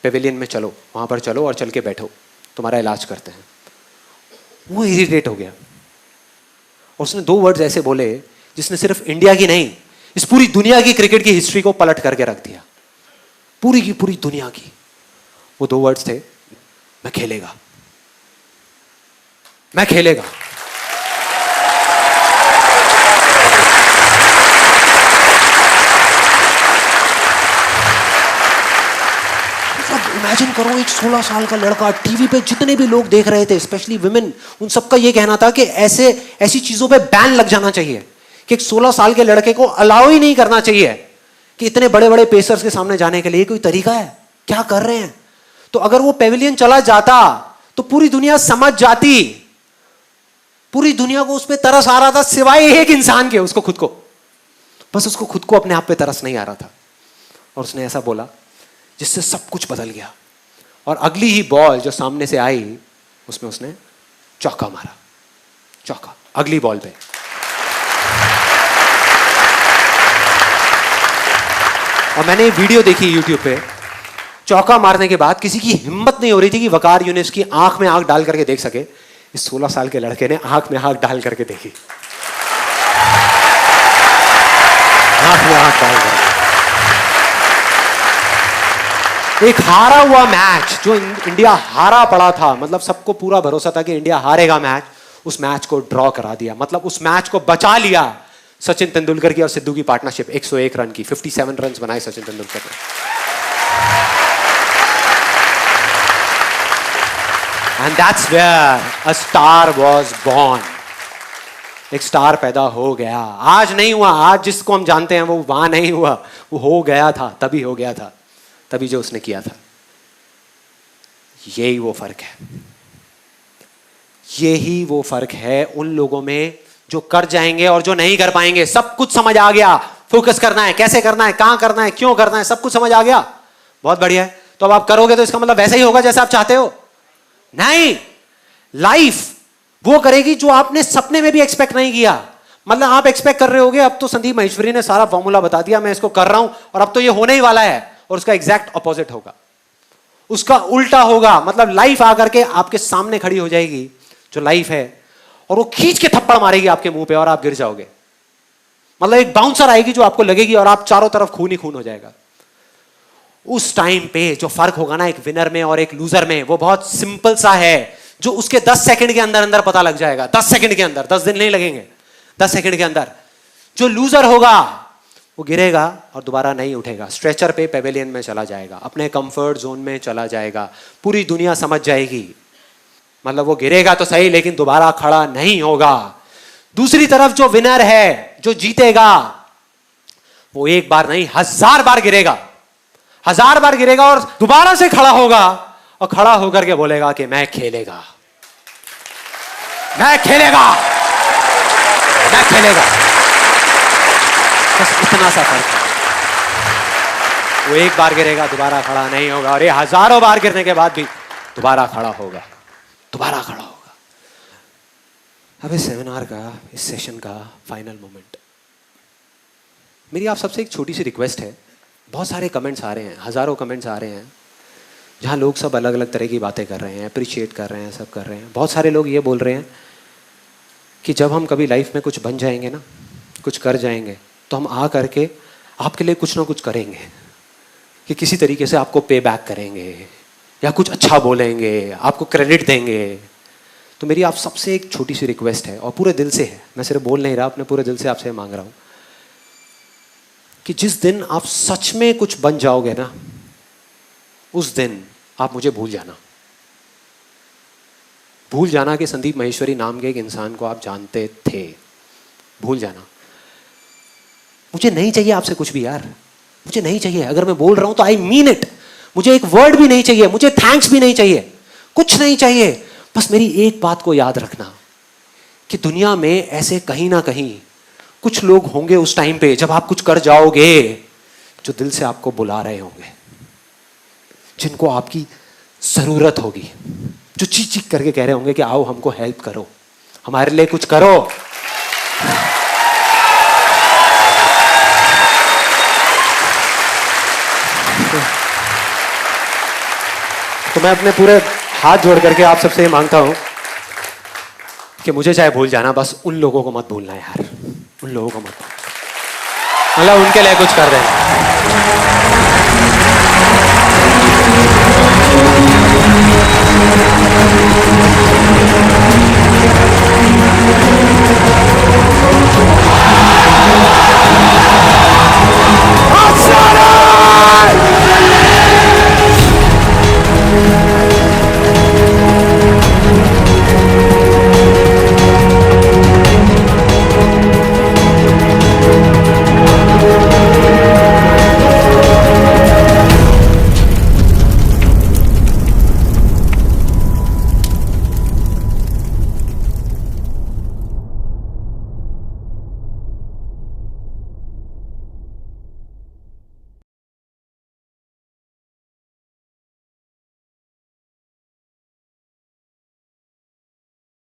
पेविलियन में चलो, वहां पर चलो और चल के बैठो, तुम्हारा इलाज करते हैं। वो इरिटेट हो गया और उसने 2 वर्ड्स ऐसे बोले जिसने सिर्फ इंडिया की नहीं, इस पूरी दुनिया की क्रिकेट की हिस्ट्री को पलट करके रख दिया, पूरी की पूरी दुनिया की। वो 2 वर्ड्स थे, मैं खेलेगा, मैं खेलेगा। इमेजिन करो, एक 16 साल का लड़का, टीवी पे जितने भी लोग देख रहे थे, स्पेशली विमेन, उन सबका ये कहना था कि ऐसी चीजों पे बैन लग जाना चाहिए, कि एक 16 साल के लड़के को अलाउ ही नहीं करना चाहिए कि इतने बड़े बड़े पेसर्स के सामने जाने के लिए कोई तरीका है, क्या कर रहे हैं। तो अगर वो पेविलियन चला जाता तो पूरी दुनिया समझ जाती, पूरी दुनिया को उस पर तरस आ रहा था सिवाय एक इंसान के, उसको खुद को, बस उसको खुद को अपने आप पे तरस नहीं आ रहा था। और उसने ऐसा बोला जिससे सब कुछ बदल गया। और अगली ही बॉल जो सामने से आई उसमें उसने चौका मारा, चौका अगली बॉल पे। और मैंने वीडियो देखी यूट्यूब पे, चौका मारने के बाद किसी की हिम्मत नहीं हो रही थी कि वकार यूनिस की आंख में आंख डाल करके देख सके। इस 16 साल के लड़के ने आंख में आंख डाल करके देखी, आंख में आंख डाल करके। एक हारा हुआ मैच जो इंडिया हारा पड़ा था, मतलब सबको पूरा भरोसा था कि इंडिया हारेगा मैच, उस मैच को ड्रॉ करा दिया, मतलब उस मैच को बचा लिया सचिन तेंदुलकर की और सिद्धू की पार्टनरशिप। 101 रन की, 57 रन बनाए सचिन तेंदुलकर ने। And that's where a star was born. एक स्टार पैदा हो गया। आज नहीं हुआ, आज जिसको हम जानते हैं वो वहां नहीं हुआ, वो हो गया था, तभी हो गया था, तभी जो उसने किया था। यही वो फर्क है, यही वो फर्क है उन लोगों में जो कर जाएंगे और जो नहीं कर पाएंगे। सब कुछ समझ आ गया, फोकस करना है, कैसे करना है, कहां करना है, क्यों करना है, सब कुछ समझ आ गया, बहुत बढ़िया है। तो अब आप करोगे तो इसका मतलब वैसा ही होगा जैसा आप चाहते हो? नहीं, लाइफ वो करेगी जो आपने सपने में भी एक्सपेक्ट नहीं किया। मतलब आप एक्सपेक्ट कर रहे होगे अब तो संदीप माहेश्वरी ने सारा फॉर्मूला बता दिया, मैं इसको कर रहा हूं और अब तो ये होने ही वाला है, और उसका एग्जैक्ट ऑपोजिट होगा, उसका उल्टा होगा। मतलब लाइफ आकर के आपके सामने खड़ी हो जाएगी जो लाइफ है, और वो खींच के थप्पड़ मारेगी आपके मुंह पे और आप गिर जाओगे। मतलब एक बाउंसर आएगी जो आपको लगेगी और आप चारों तरफ खून ही खून हो जाएगा। उस टाइम पे जो फर्क होगा ना एक विनर में और एक लूजर में, वो बहुत सिंपल सा है, जो उसके 10 सेकंड के अंदर अंदर पता लग जाएगा। 10 सेकंड के अंदर, 10 दिन नहीं लगेंगे, 10 सेकंड के अंदर। जो लूजर होगा वो गिरेगा और दोबारा नहीं उठेगा, स्ट्रेचर पे पेविलियन में चला जाएगा, अपने कंफर्ट जोन में चला जाएगा, पूरी दुनिया समझ जाएगी। मतलब वो गिरेगा तो सही लेकिन दोबारा खड़ा नहीं होगा। दूसरी तरफ जो विनर है, जो जीतेगा, वो एक बार नहीं 1000 बार गिरेगा, 1000 बार गिरेगा और दोबारा से खड़ा होगा, और खड़ा होकर के बोलेगा कि मैं खेलेगा, मैं खेलेगा, मैं खेलेगा। बस इतना सा फर्क है। वो एक बार गिरेगा, दोबारा खड़ा नहीं होगा, और ये हजारों बार गिरने के बाद भी दोबारा खड़ा होगा, दोबारा खड़ा होगा। अब इस सेमिनार का, इस सेशन का फाइनल मोमेंट, मेरी आप सबसे एक छोटी सी रिक्वेस्ट है। बहुत सारे कमेंट्स आ रहे हैं, हजारों कमेंट्स आ रहे हैं जहाँ लोग सब अलग अलग तरह की बातें कर रहे हैं, अप्रिशिएट कर रहे हैं, सब कर रहे हैं। बहुत सारे लोग ये बोल रहे हैं कि जब हम कभी लाइफ में कुछ बन जाएंगे ना, कुछ कर जाएंगे, तो हम आ करके आपके लिए कुछ ना कुछ करेंगे, कि किसी तरीके से आपको पे बैक करेंगे या कुछ अच्छा बोलेंगे, आपको क्रेडिट देंगे। तो मेरी आप सबसे एक छोटी सी रिक्वेस्ट है, और पूरे दिल से है, मैं सिर्फ बोल नहीं रहा, अपने पूरे दिल से आपसे मांग रहा हूँ कि जिस दिन आप सच में कुछ बन जाओगे ना, उस दिन आप मुझे भूल जाना। भूल जाना कि संदीप माहेश्वरी नाम के एक इंसान को आप जानते थे। भूल जाना। मुझे नहीं चाहिए आपसे कुछ भी यार, मुझे नहीं चाहिए। अगर मैं बोल रहा हूं तो आई मीन इट। मुझे एक वर्ड भी नहीं चाहिए, मुझे थैंक्स भी नहीं चाहिए, कुछ नहीं चाहिए। बस मेरी एक बात को याद रखना कि दुनिया में ऐसे कहीं ना कहीं कुछ लोग होंगे उस टाइम पे जब आप कुछ कर जाओगे, जो दिल से आपको बुला रहे होंगे, जिनको आपकी जरूरत होगी, जो चीख चीख करके कह रहे होंगे कि आओ हमको हेल्प करो, हमारे लिए कुछ करो। तो मैं अपने पूरे हाथ जोड़ करके आप सबसे ये मांगता हूं कि मुझे चाहे भूल जाना, बस उन लोगों को मत भूलना यार, उन लोगों को मत भूलना, मतलब उनके लिए कुछ कर देना।